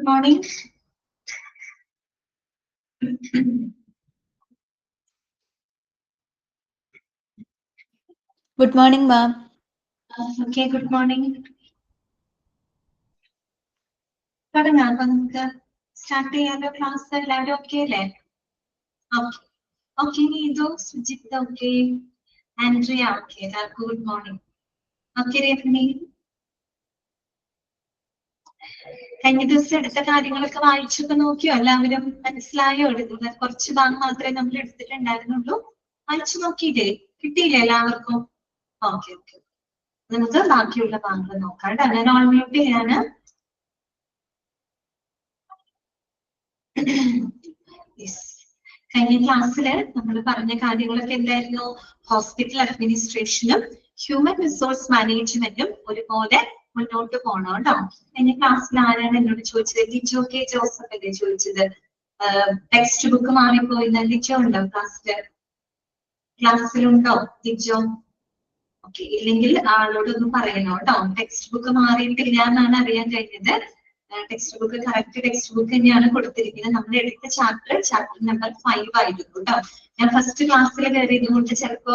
morning. Good morning, ma'am. Okay, good morning. തുടങ്ങാം. അപ്പൊ നമുക്ക് സ്റ്റാർട്ട് ചെയ്യാലോ ക്ലാസ്. എല്ലാവരും ഓക്കെ അല്ലേ? Okay Neethu, Sujith okay, Andrea okay, എല്ലാവർക്കും ഗുഡ് മോർണിംഗ്. ഓക്കെ രേഖനി, കഴിഞ്ഞ ദിവസം എടുത്ത കാര്യങ്ങളൊക്കെ വായിച്ചൊക്കെ നോക്കിയോ? എല്ലാവരും മനസ്സിലായോ? എടുക്കുന്നത് കുറച്ച് ഭാഗം മാത്രമേ നമ്മൾ എടുത്തിട്ടുണ്ടായിരുന്നുള്ളൂ. വായിച്ചു നോക്കിയില്ലേ? കിട്ടിയില്ലേ എല്ലാവർക്കും? ഓക്കെ ഓക്കെ, നമുക്ക് ബാക്കിയുള്ള ഭാഗങ്ങൾ നോക്കാം കേട്ടോ. ഞാൻ ഓൾ മ്യൂട്ട് ചെയ്യാന്. കഴിഞ്ഞ ക്ലാസ്സിൽ നമ്മൾ പറഞ്ഞ കാര്യങ്ങളൊക്കെ എന്തായിരുന്നു? ഹോസ്പിറ്റൽ അഡ്മിനിസ്ട്രേഷനും ഹ്യൂമൻ റിസോഴ്സ് മാനേജ്മെന്റും ഒരുപോലെ മുന്നോട്ട് പോകണം കേട്ടോ. കഴിഞ്ഞ ക്ലാസ്സിൽ ആരാണ് എന്നോട് ചോദിച്ചത്? ലിജോ കെ ജോസഫ് അല്ലേ ചോദിച്ചത്? ടെക്സ്റ്റ് ബുക്ക് മാറിപ്പോയിന്ന് ലിജോ ഉണ്ടോ ക്ലാസ്സിലുണ്ടോ ലിജോ? ഓക്കെ, ഇല്ലെങ്കിൽ ആളോടൊന്നും പറയണോ കേട്ടോ. ടെക്സ്റ്റ് ബുക്ക് മാറിയിട്ടില്ല എന്നാണ് അറിയാൻ കഴിഞ്ഞത്. Text book correct text book തന്നെയാണ് കൊടുത്തിരിക്കുന്നത്. നമ്മൾ എടുത്ത ചാപ്റ്റർ നമ്പർ 5 ആയിരുന്നു കേട്ടോ. ഞാൻ ഫസ്റ്റ് ക്ലാസ്സിൽ കയറിയത് കൊണ്ട് ചിലപ്പോ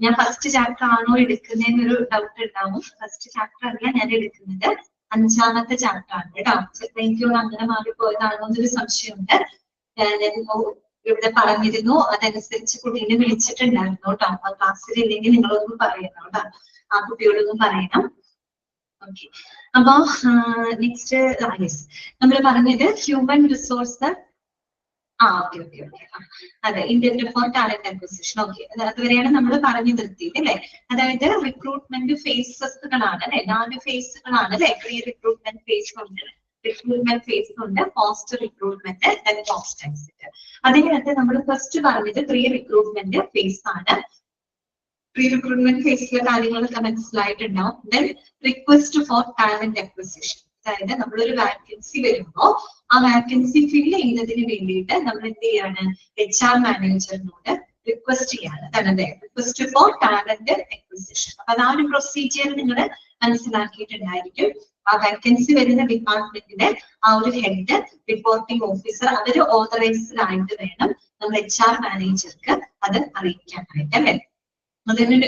ഞാൻ ഫസ്റ്റ് ചാപ്റ്റർ ആണോ എടുക്കുന്നതെന്നൊരു ഡൗട്ട് ഉണ്ടാവും. ഫസ്റ്റ് ചാപ്റ്റർ അല്ല ഞാൻ എടുക്കുന്നത്, 5ാമത്തെ ചാപ്റ്റർ ആണ് കേട്ടോ. ചിലപ്പോൾ എനിക്ക് അങ്ങനെ മാറിപ്പോയതാണോ എന്നൊരു സംശയമുണ്ട്. ഞാൻ ഇവിടെ പറഞ്ഞിരുന്നു, അതനുസരിച്ച് കുട്ടീനെ വിളിച്ചിട്ടുണ്ടായിരുന്നു കേട്ടോ. ആ ക്ലാസ്സിൽ ഇല്ലെങ്കിൽ നിങ്ങളൊന്നും പറയണം കേട്ടോ, ആ കുട്ടിയോടൊന്നും പറയണം. ഓക്കെ, അപ്പൊ നെക്സ്റ്റ് നമ്മൾ പറഞ്ഞത് human resource. Okay okay okay, അതെ, integrated for talent acquisition. Okay, അതുവരെയാണ് നമ്മൾ പറഞ്ഞു നിർത്തിയത് അല്ലെ. അതായത് റിക്രൂട്ട്മെന്റ് ഫേസസുകളാണ് അല്ലെ, 4 ഫേസുകളാണ് അല്ലെ. പ്രീ റിക്രൂട്ട്മെന്റ് ഫേസ് ഉണ്ട്, റിക്രൂട്ട്മെന്റ് ഫേസ് ഉണ്ട്, പോസ്റ്റ് റിക്രൂട്ട്മെന്റ്, പോസ്റ്റ് എക്സിറ്റ്. അതിനകത്ത് നമ്മൾ ഫസ്റ്റ് പറഞ്ഞത് പ്രീ റിക്രൂട്ട്മെന്റ് ഫേസ് ആണ്. പ്രീ റിക്രൂട്ട്മെന്റ് ഫേസിലെ കാര്യങ്ങളൊക്കെ മനസ്സിലായിട്ടുണ്ടാവും. Then request for talent acquisition, അതായത് നമ്മളൊരു വാക്കൻസി വരുമ്പോ ആ വാക്കൻസി ഫില്ല് ചെയ്യുന്നതിന് വേണ്ടിയിട്ട് നമ്മൾ എന്ത് ചെയ്യാണ്? HR മാനേജറിനോട് റിക്വസ്റ്റ് ചെയ്യാണ്. അതാണ് റിക്വസ്റ്റ് ഫോർ ടാലന്റ് അക്വിസിഷൻ. അപ്പൊ ആ ഒരു പ്രൊസീജിയർ നിങ്ങൾ മനസ്സിലാക്കിയിട്ടുണ്ടായിരിക്കും. ആ വാക്കൻസി വരുന്ന ഡിപ്പാർട്ട്മെന്റിന്റെ ആ ഒരു ഹെഡ്, റിപ്പോർട്ടിംഗ് ഓഫീസർ, അവര് ഓതറൈസ്ഡ് ആയിട്ട് വേണം നമ്മൾ HR മാനേജർക്ക് അത് അറിയിക്കാനായിട്ട് അല്ലെ.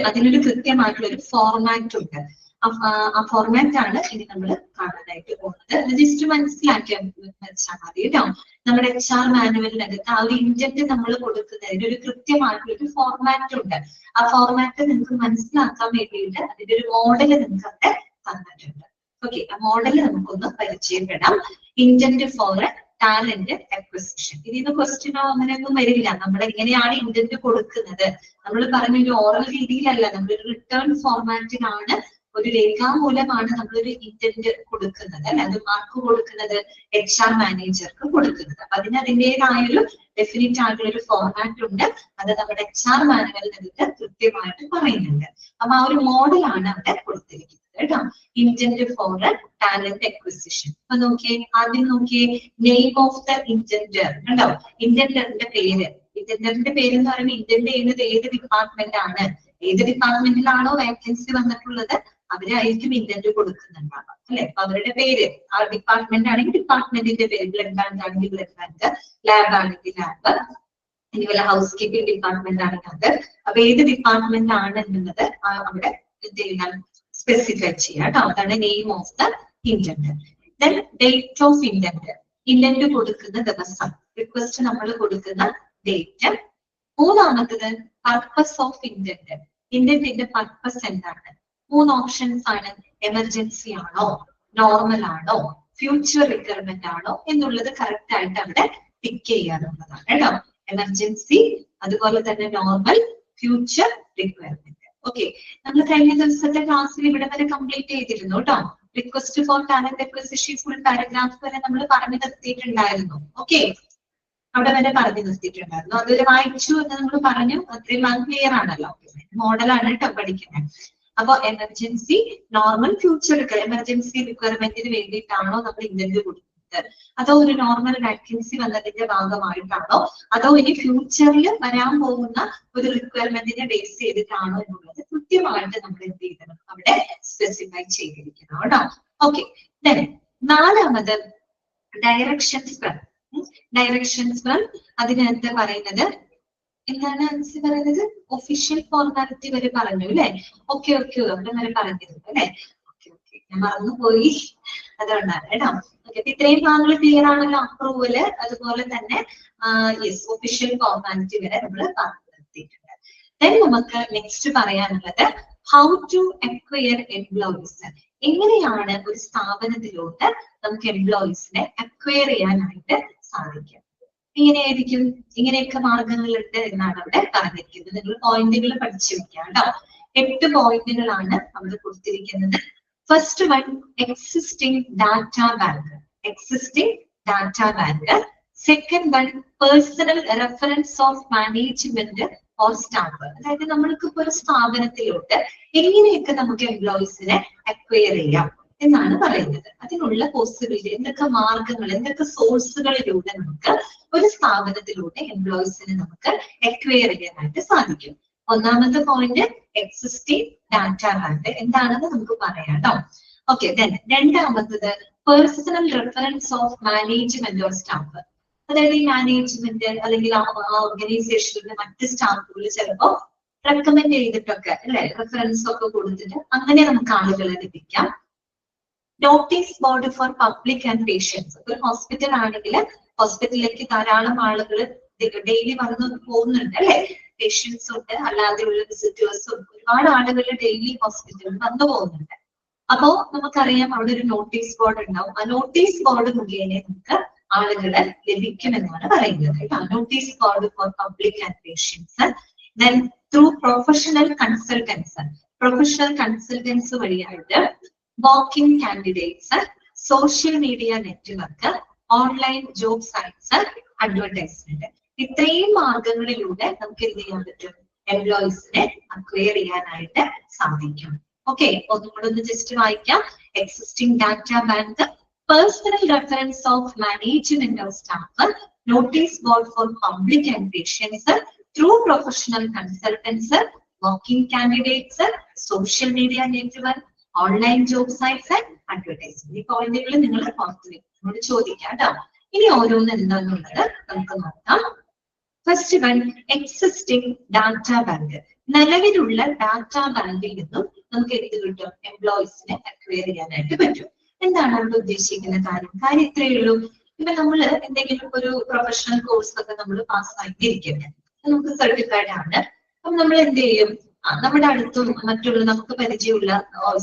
അതിനൊരു കൃത്യമായിട്ടുള്ള ഒരു ഫോർമാറ്റ് ഉണ്ട്. ആ ഫോർമാറ്റ് ആണ് ഇനി നമ്മൾ കാണാനായിട്ട് പോകുന്നത്. അത് ജസ്റ്റ് മനസ്സിലാക്കിയാൽ മതി കേട്ടോ. നമ്മുടെ HR മാനുവലിനകത്ത് ആ ഒരു ഇന്റന്റ് നമ്മൾ കൊടുക്കുന്നതിന് ഒരു കൃത്യമായിട്ടുള്ള ഒരു ഫോർമാറ്റ് ഉണ്ട്. ആ ഫോർമാറ്റ് നിങ്ങൾക്ക് മനസ്സിലാക്കാൻ വേണ്ടിയിട്ട് അതിന്റെ ഒരു മോഡല് നിങ്ങൾക്ക് അവിടെ തന്നിട്ടുണ്ട്. ഓക്കെ, ആ മോഡല് നമുക്കൊന്ന് പരിചയപ്പെടാം. Intent for talent acquisition. ഇതിന് ക്വസ്റ്റ്യനോ അങ്ങനെയൊന്നും വരില്ല. നമ്മൾ എങ്ങനെയാണ് ഇന്റന്റ് കൊടുക്കുന്നത്? നമ്മൾ പറഞ്ഞ ഒരു ഓറൽ രീതിയിലല്ല, നമ്മളൊരു റിട്ടേൺ ഫോർമാറ്റിലാണ്, ഒരു രേഖാമൂലമാണ് നമ്മളൊരു ഇന്റന്റ് കൊടുക്കുന്നത് അല്ലെ. അത് മാർക്ക് കൊടുക്കുന്നത് HR മാനേജർക്ക് കൊടുക്കുന്നത്. അപ്പൊ അതിന് അതിൻ്റെതായൊരു ഡെഫിനിറ്റ് ആയിട്ടുള്ള ഒരു ഫോർമാറ്റ് ഉണ്ട്. അത് നമ്മുടെ HR മാനുവലിനകത്ത് കൃത്യമായിട്ട് പറയുന്നുണ്ട്. അപ്പൊ ആ ഒരു മോഡലാണ് അവിടെ കൊടുത്തിരിക്കുന്നത് കേട്ടോ. Intent for talent acquisition. അപ്പൊ നോക്കിയേ, ആദ്യം നോക്കിയേ, നെയിം ഓഫ് ദ ഇന്റന്റർ കണ്ടോ. ഇന്റന്ററിന്റെ പേര്, ഇന്റന്ററിന്റെ പേര് എന്ന് പറയുമ്പോൾ ഇന്റന്റ് ചെയ്യുന്നത് ഏത് ഡിപ്പാർട്ട്മെന്റ് ആണ്, ഏത് ഡിപ്പാർട്ട്മെന്റിലാണോ വേക്കൻസി വന്നിട്ടുള്ളത് അവരായിരിക്കും ഇന്റന്റ് കൊടുക്കുന്നുണ്ടാവാം അല്ലെ. അപ്പൊ അവരുടെ പേര്, ആ ഡിപ്പാർട്ട്മെന്റ് ആണെങ്കിൽ ഡിപ്പാർട്ട്മെന്റിന്റെ പേര്, ബ്ലഡ് ബാങ്ക് ആണെങ്കിൽ ബ്ലഡ് ബാങ്ക്, ലാബ് ആണെങ്കിൽ ലാബ്, ഇനി വല്ല ഹൗസ് കീപ്പിംഗ് ഡിപ്പാർട്ട്മെന്റ് ആണെങ്കിൽ അത്. അപ്പൊ ഏത് ഡിപ്പാർട്ട്മെന്റ് ആണ് എന്നുള്ളത് അവിടെ എന്ത് ചെയ്യണം? സ്പെസിഫൈ ചെയ്യാം കേട്ടോ. അതാണ് name of the intent. Then date of intent, intent കൊടുക്കുന്ന ദിവസം, റിക്വസ്റ്റ് നമ്മൾ കൊടുക്കുന്ന ഡേറ്റ്. മൂന്നാമത്തത് പർപ്പസ് ഓഫ് ഇന്റന്റ്, ഇന്റന്റിന്റെ പർപ്പസ് എന്താണ്? 3 ഓപ്ഷൻസ് ആണ്. എമർജൻസി ആണോ, നോർമൽ ആണോ, ഫ്യൂച്ചർ റിക്വയർമെന്റ് ആണോ എന്നുള്ളത് കറക്റ്റ് ആയിട്ട് അവിടെ ടിക്ക് ചെയ്യാനുള്ളതാണ് കേട്ടോ. എമർജൻസി, അതുപോലെ തന്നെ നോർമൽ, ഫ്യൂച്ചർ റിക്വയർമെന്റ്. ഓക്കെ, നമ്മൾ കഴിഞ്ഞ ദിവസത്തെ ക്ലാസ്സിൽ ഇവിടെ വരെ കംപ്ലീറ്റ് ചെയ്തിരുന്നു കേട്ടോ. Request for talent acquisition full paragraph വരെ നമ്മൾ പറഞ്ഞു നിർത്തിയിട്ടുണ്ടായിരുന്നു. ഓക്കെ, അവിടെ വരെ പറഞ്ഞു നിർത്തിയിട്ടുണ്ടായിരുന്നു. അതൊരു വായിച്ചു എന്ന് നമ്മൾ പറഞ്ഞു, അത്രയും ക്ലിയർ ആണല്ലോ. മോഡലാണ് കേട്ടോ പഠിക്കുന്നത്. അപ്പൊ എമർജൻസി, നോർമൽ, ഫ്യൂച്ചർ എമർജൻസി റിക്വയർമെന്റിന് വേണ്ടിയിട്ടാണോ നമ്മൾ ഇന്റന്റ് കൊടുക്കുന്നത്, അതോ ഒരു നോർമൽ വാക്കൻസി വന്നതിന്റെ ഭാഗമായിട്ടാണോ, അതോ ഇനി ഫ്യൂച്ചറിൽ വരാൻ പോകുന്ന ഒരു റിക്വയർമെന്റിനെ ബേസ് ചെയ്തിട്ടാണോ എന്നുള്ളത് കൃത്യമായിട്ട് നമ്മൾ എന്ത് ചെയ്യണം? അവിടെ സ്പെസിഫൈ ചെയ്തിരിക്കണം കേട്ടോ. ഓക്കെ, നാലാമത് ഡയറക്ഷൻസ് ഫ്രം അതിനകത്ത് പറയുന്നത് എന്താണ് ആൻസർ പറയുന്നത്? ഒഫീഷ്യൽ ഫോർമാലിറ്റി വരെ പറഞ്ഞു അല്ലെ? ഓക്കെ അവിടെ വരെ പറഞ്ഞിരുന്നു അല്ലെ? ഓക്കെ ഞാൻ മറന്നുപോയി, അതുകൊണ്ടാണ് കേട്ടോ. ഓക്കെ, ഇത്രയും ഭാഗങ്ങൾ ക്ലിയർ ആണല്ലോ? അപ്രൂവല്, അതുപോലെ തന്നെ യെസ് ഒഫീഷ്യൽ ഫോർമാലിറ്റി വരെ നമ്മൾ പറഞ്ഞു നിർത്തിയിട്ടുണ്ട്. ദെൻ നമുക്ക് നെക്സ്റ്റ് പറയാനുള്ളത് ഹൗ ടു അക്വയർ എംപ്ലോയീസ്. എങ്ങനെയാണ് ഒരു സ്ഥാപനത്തിലോട്ട് നമുക്ക് എംപ്ലോയീസിനെ അക്വയർ ചെയ്യാനായിട്ട് സാധിക്കും? എങ്ങനെയായിരിക്കും? ഇങ്ങനെയൊക്കെ മാർഗങ്ങളുണ്ട് എന്നാണ് അവിടെ പറഞ്ഞിരിക്കുന്നത്. നിങ്ങൾ പോയിന്റുകൾ പഠിച്ചു വെക്കാം കേട്ടോ. 8 പോയിന്റുകളാണ് അവിടെ കൊടുത്തിരിക്കുന്നത്. First one, existing data bank. Second one, personal reference of management or staff. അതായത് നമ്മൾക്ക് ഇപ്പോൾ ഒരു സ്ഥാപനത്തിലോട്ട് എങ്ങനെയൊക്കെ നമുക്ക് എംപ്ലോയീസിനെ അക്വയർ ചെയ്യാം എന്നാണ് പറയുന്നത്. അതിനുള്ള പോസിബിലിറ്റി, എന്തൊക്കെ മാർഗങ്ങൾ, എന്തൊക്കെ സോഴ്സുകളിലൂടെ നമുക്ക് ഒരു സ്ഥാപനത്തിലൂടെ എംപ്ലോയീസിനെ നമുക്ക് അക്വയർ ചെയ്യാനായിട്ട് സാധിക്കും. ഒന്നാമത്തെ പോയിന്റ് എക്സിസ്റ്റിംഗ് ഡാറ്റ ബാങ്ക് എന്താണെന്ന് നമുക്ക് പറയാം കേട്ടോ. ഓക്കെ, രണ്ടാമത്തത് personal reference of management or staff. അതായത് ഈ മാനേജ്മെന്റ് അല്ലെങ്കിൽ ആ ഓർഗനൈസേഷനിലെ മറ്റ് സ്റ്റാഫുകൾ ചിലപ്പോൾ റെക്കമെൻഡ് ചെയ്തിട്ടൊക്കെ അല്ലെ, റെഫറൻസ് ഒക്കെ കൊടുത്തിട്ട് അങ്ങനെ നമുക്ക് ആളുകളെ ലഭിക്കാം. Notice board for public and patients. ഒരു ഹോസ്പിറ്റൽ ആണെങ്കിൽ ഹോസ്പിറ്റലിലേക്ക് ധാരാളം ആളുകൾ ഡെയിലി വന്നു പോകുന്നുണ്ട് അല്ലെ? പേഷ്യൻസ് ഉണ്ട്, അല്ലാതെയുള്ള വിസിറ്റേഴ്സും, ഒരുപാട് ആളുകൾ ഡെയിലി ഹോസ്പിറ്റലിൽ വന്നു പോകുന്നുണ്ട്. അപ്പോ നമുക്കറിയാം അവിടെ ഒരു നോട്ടീസ് ബോർഡ് ഉണ്ടാവും. ആ നോട്ടീസ് ബോർഡ് മുഖേന നമുക്ക് ആളുകളെ ലഭിക്കുമെന്നാണ് പറയുന്നത്. Notice board for public and patients. Then through professional consultants വഴിയായിട്ട് walking candidates, social media network, online job sites, advertisement. ഇത്രയും മാർഗങ്ങളിലൂടെ നമുക്ക് എന്ത് ചെയ്യാൻ പറ്റും? എംപ്ലോയീസിനെ അക്വയർ ചെയ്യാനായിട്ട് സാധിക്കും. ഓക്കെ, ഒന്നുകൂടെ ജസ്റ്റ് വായിക്കാം. Existing data bank, personal reference of management of staff, notice board for public and patients, through professional consultants, walking candidates, social media network, online job sites and advertisement. ഈ പോയിന്റുകൾ നിങ്ങൾ ഓർത്ത് വെക്കുന്നോട് ചോദിക്കാം കേട്ടോ. ഇനി ഓരോന്ന് എന്താണെന്നുള്ളത് നമുക്ക് നോക്കാം. First one, existing data bank. നിലവിലുള്ള ഡാറ്റ ബാങ്കിൽ നിന്നും നമുക്ക് എന്ത് കിട്ടും? എംപ്ലോയീസിനെ അക്വയർ ചെയ്യാനായിട്ട് പറ്റും. എന്താണ് അവിടെ ഉദ്ദേശിക്കുന്ന കാര്യം ഇത്രയേ ഉള്ളൂ. ഇപ്പൊ നമ്മൾ എന്തെങ്കിലും ഒരു പ്രൊഫഷണൽ കോഴ്സ് ഒക്കെ നമ്മൾ പാസ്സാക്കിയിരിക്കുന്നത്, നമുക്ക് സർട്ടിഫൈഡ് ആണ്. അപ്പൊ നമ്മൾ എന്ത് ചെയ്യും? നമ്മുടെ അടുത്തും മറ്റുള്ള നമുക്ക് പരിചയമുള്ള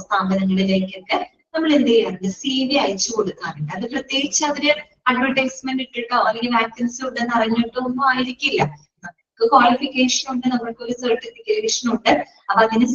സ്ഥാപനങ്ങളിലേക്കൊക്കെ നമ്മൾ എന്ത് ചെയ്യാറുണ്ട്? CV അയച്ചു കൊടുക്കാറുണ്ട്. അത് പ്രത്യേകിച്ച് അവര് അഡ്വർടൈസ്മെന്റ് ഇട്ടിട്ടോ അല്ലെങ്കിൽ വാക്കൻസി ഉണ്ടെന്ന് അറിഞ്ഞിട്ടോ ഒന്നും ആയിരിക്കില്ല. നമുക്ക് ക്വാളിഫിക്കേഷൻ ഉണ്ട്, നമുക്ക് ഒരു സർട്ടിഫിക്കേഷൻ ഉണ്ട്. അപ്പൊ അതിന്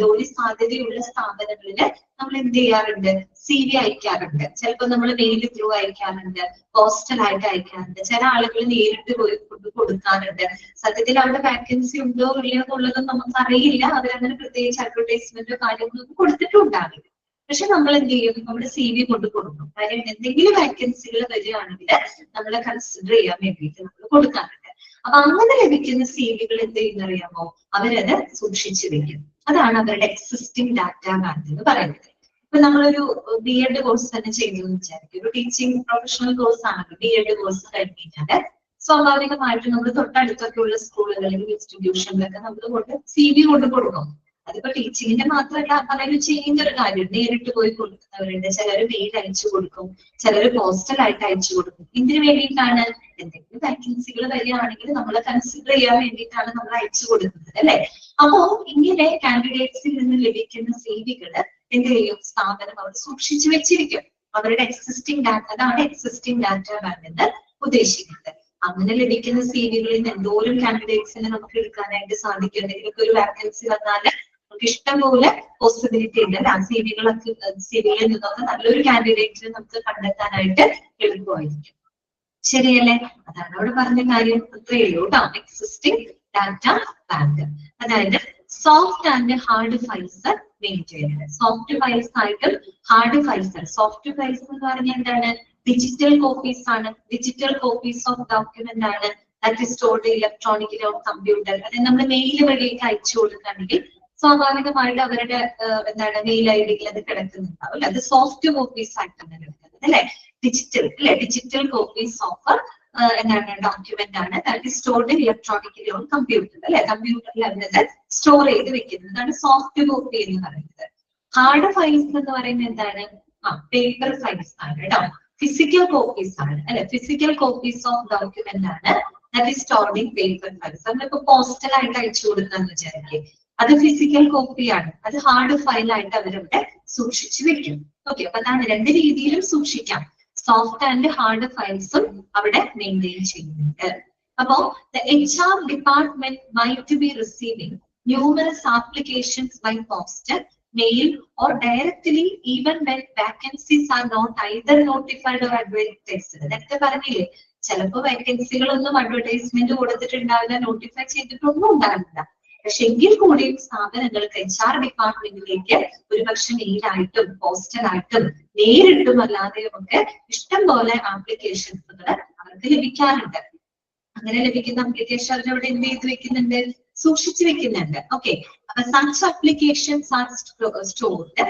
ജോലി സാധ്യതയുള്ള സ്ഥാപനങ്ങളില് നമ്മൾ എന്ത് ചെയ്യാറുണ്ട്? CV അയക്കാറുണ്ട്. ചിലപ്പോൾ നമ്മൾ മെയിൽ ത്രൂ അയക്കാറുണ്ട്, പോസ്റ്റൽ ആയിട്ട് അയക്കാറുണ്ട്. ചില ആളുകൾ നേരിട്ട് പോയി കൊടുക്കാറുണ്ട്. സത്യത്തിൽ അവിടെ വാക്കൻസി ഉണ്ടോ ഇല്ലയോ എന്നുള്ളതും നമുക്ക് അറിയില്ല. അവരങ്ങനെ പ്രത്യേകിച്ച് അഡ്വർടൈസ്മെന്റോ കാര്യങ്ങളൊന്നും കൊടുത്തിട്ടുണ്ടാവില്ല. പക്ഷെ നമ്മൾ എന്ത് ചെയ്യും? നമ്മുടെ CV കൊണ്ട് കൊടുക്കും. കാര്യം എന്തെങ്കിലും വാക്കൻസികൾ വരികയാണെങ്കിൽ നമ്മളെ കൺസിഡർ ചെയ്യാൻ വേണ്ടിയിട്ട് നമ്മൾ കൊടുക്കാറുണ്ട്. അപ്പൊ അങ്ങനെ ലഭിക്കുന്ന CV-കൾ എന്ത് ചെയ്യുന്നറിയാമോ? അവരത് സൂക്ഷിച്ചു വെക്കും. അതാണ് അവരുടെ എക്സിസ്റ്റിംഗ് ഡാറ്റ ബാങ്ക് എന്ന് പറയുന്നത്. ഇപ്പൊ നമ്മളൊരു B.Ed കോഴ്സ് തന്നെ ചെയ്തു എന്ന് വിചാരിക്കും. ഒരു ടീച്ചിങ് പ്രൊഫഷണൽ കോഴ്സ് ആണല്ലോ B.Ed കോഴ്സ് കഴിഞ്ഞ് കഴിഞ്ഞാൽ സ്വാഭാവികമായിട്ടും നമ്മൾ തൊട്ടടുത്തൊക്കെ ഉള്ള സ്കൂളുകളിലും ഇൻസ്റ്റിറ്റ്യൂഷനിലൊക്കെ നമ്മൾ കൊണ്ട് CV കൊണ്ട് കൊടുക്കും. അതിപ്പോ ടീച്ചിങ്ങിന്റെ മാത്രമല്ല, പലരും ചെയ്യുന്ന ഒരു കാര്യം. നേരിട്ട് പോയി കൊടുക്കുന്നവരുണ്ട്, ചിലർ മെയിൽ അയച്ചു കൊടുക്കും, ചിലർ പോസ്റ്റൽ ആയിട്ട് അയച്ചു കൊടുക്കും. ഇതിന് വേണ്ടിയിട്ടാണ് എന്തെങ്കിലും വാക്കൻസികൾ വരികയാണെങ്കിൽ നമ്മളെ കൺസിഡർ ചെയ്യാൻ വേണ്ടിയിട്ടാണ് നമ്മൾ അയച്ചു കൊടുക്കുന്നത് അല്ലെ? അപ്പോ ഇങ്ങനെ കാൻഡിഡേറ്റ്സിൽ നിന്ന് ലഭിക്കുന്ന CV-കള് എന്ത് ചെയ്യും? സ്ഥാപനം അവർ സൂക്ഷിച്ചു വെച്ചിരിക്കും. അവരുടെ എക്സിസ്റ്റിംഗ് ഡാറ്റ, അതാണ് എക്സിസ്റ്റിംഗ് ഡാറ്റ ബാങ്ക് എന്ന് ഉദ്ദേശിക്കുന്നത്. അങ്ങനെ ലഭിക്കുന്ന CV-കളിൽ നിന്ന് എന്തോരം കാൻഡിഡേറ്റ്സിനെ നമുക്ക് എടുക്കാനായിട്ട് സാധിക്കും. എന്തെങ്കിലുമൊക്കെ ഒരു വാക്കൻസി വന്നാല് നമുക്ക് ഇഷ്ടംപോലെ പോസിബിലിറ്റി ഉണ്ട്. ആ CV-കളിൽ നിന്നൊക്കെ നല്ലൊരു കാൻഡിഡേറ്റിനെ നമുക്ക് കണ്ടെത്താനായിട്ട് എളുപ്പമായിരിക്കും. ശരിയല്ലേ? അതാണ് അവിടെ പറഞ്ഞ കാര്യം. അത്രയേ ഉള്ളൂ കേട്ടോ. എക്സിസ്റ്റിംഗ് ഡാറ്റ ബാങ്ക്, അതായത് soft and hard files maintain. Soft files ആയിട്ടും ഹാർഡ് ഫയൽസ്. സോഫ്റ്റ് ഫയൽസ് എന്ന് പറഞ്ഞാൽ എന്താണ്? ഡിജിറ്റൽ കോപ്പീസ് ആണ്. ഡിജിറ്റൽ കോപ്പീസ് ഓഫ് ഡോക്യുമെന്റ് ആണ്. That is stored electronically on computer. അതായത് നമ്മൾ മെയിൽ വഴിയൊക്കെ അയച്ചു കൊടുക്കുകയാണെങ്കിൽ സ്വാഭാവികമായിട്ട് അവരുടെ മെയിൽ ID-യിൽ അത് കിടക്കുന്നുണ്ടാവും. അത് സോഫ്റ്റ് കോപ്പീസ് ആയിട്ടാണ് കിടക്കുന്നത്. പറയുന്നത് അല്ലെ. ഡിജിറ്റൽ അല്ലെ, ഡിജിറ്റൽ കോപ്പീസ് ഓഫ് എന്താണ് ഡോക്യുമെന്റ് ആണ് that is stored electronically on computer അല്ലെ. കമ്പ്യൂട്ടറിൽ അവരത് സ്റ്റോർ ചെയ്ത് വെക്കുന്നതാണ് സോഫ്റ്റ് കോപ്പി എന്ന് പറയുന്നത്. ഹാർഡ് ഫയൽസ് എന്ന് പറയുന്നത് എന്താണ്? പേപ്പർ ഫയൽസ് ആണ് കേട്ടോ. ഫിസിക്കൽ കോപ്പീസ് ആണ് അല്ലെ. ഫിസിക്കൽ കോപ്പീസ് ഓഫ് ഡോക്യുമെന്റ് ആണ് that is stored in paper files. നമ്മളിപ്പോ പോസ്റ്റൽ ആയിട്ട് അയച്ചു കൊടുക്കാന്ന് വിചാരിക്കും, അത് ഫിസിക്കൽ കോപ്പിയാണ്. അത് ഹാർഡ് ഫയൽ ആയിട്ട് അവരവിടെ സൂക്ഷിച്ചു വെക്കും. ഓക്കെ, അപ്പൊ അതാണ് രണ്ട് രീതിയിലും സൂക്ഷിക്കാം. സോഫ്റ്റ് ആൻഡ് ഹാർഡ് ഫയൽസും അവിടെ മെയിൻറ്റെയിൻ ചെയ്യുന്നുണ്ട്. അപ്പോ the HR department might be receiving numerous applications by post, mail or directly even when vacancies are not either notified or advertised. നേരത്തെ പറഞ്ഞില്ലേ, ചിലപ്പോ വേക്കൻസികളൊന്നും അഡ്വർടൈസ്മെന്റ് കൊടുത്തിട്ടുണ്ടാവില്ല, നോട്ടിഫൈ ചെയ്തിട്ടൊന്നും ഉണ്ടാവില്ല. പക്ഷെ എങ്കിൽ കൂടിയും സ്ഥാപനങ്ങൾക്ക് HR ഡിപ്പാർട്ട്മെന്റിലേക്ക് ഒരുപക്ഷെ മെയിലായിട്ടും പോസ്റ്റലായിട്ടും നേരിട്ടും അല്ലാതെയും ഒക്കെ ഇഷ്ടം പോലെ ആപ്ലിക്കേഷൻസുകൾ അവർക്ക് ലഭിക്കാറുണ്ട്. അങ്ങനെ ലഭിക്കുന്ന ആപ്ലിക്കേഷൻ അവരവിടെ എന്ത് ചെയ്ത് വെക്കുന്നുണ്ട്? സൂക്ഷിച്ചു വെക്കുന്നുണ്ട്. ഓക്കെ, അപ്പൊ such applications are stored,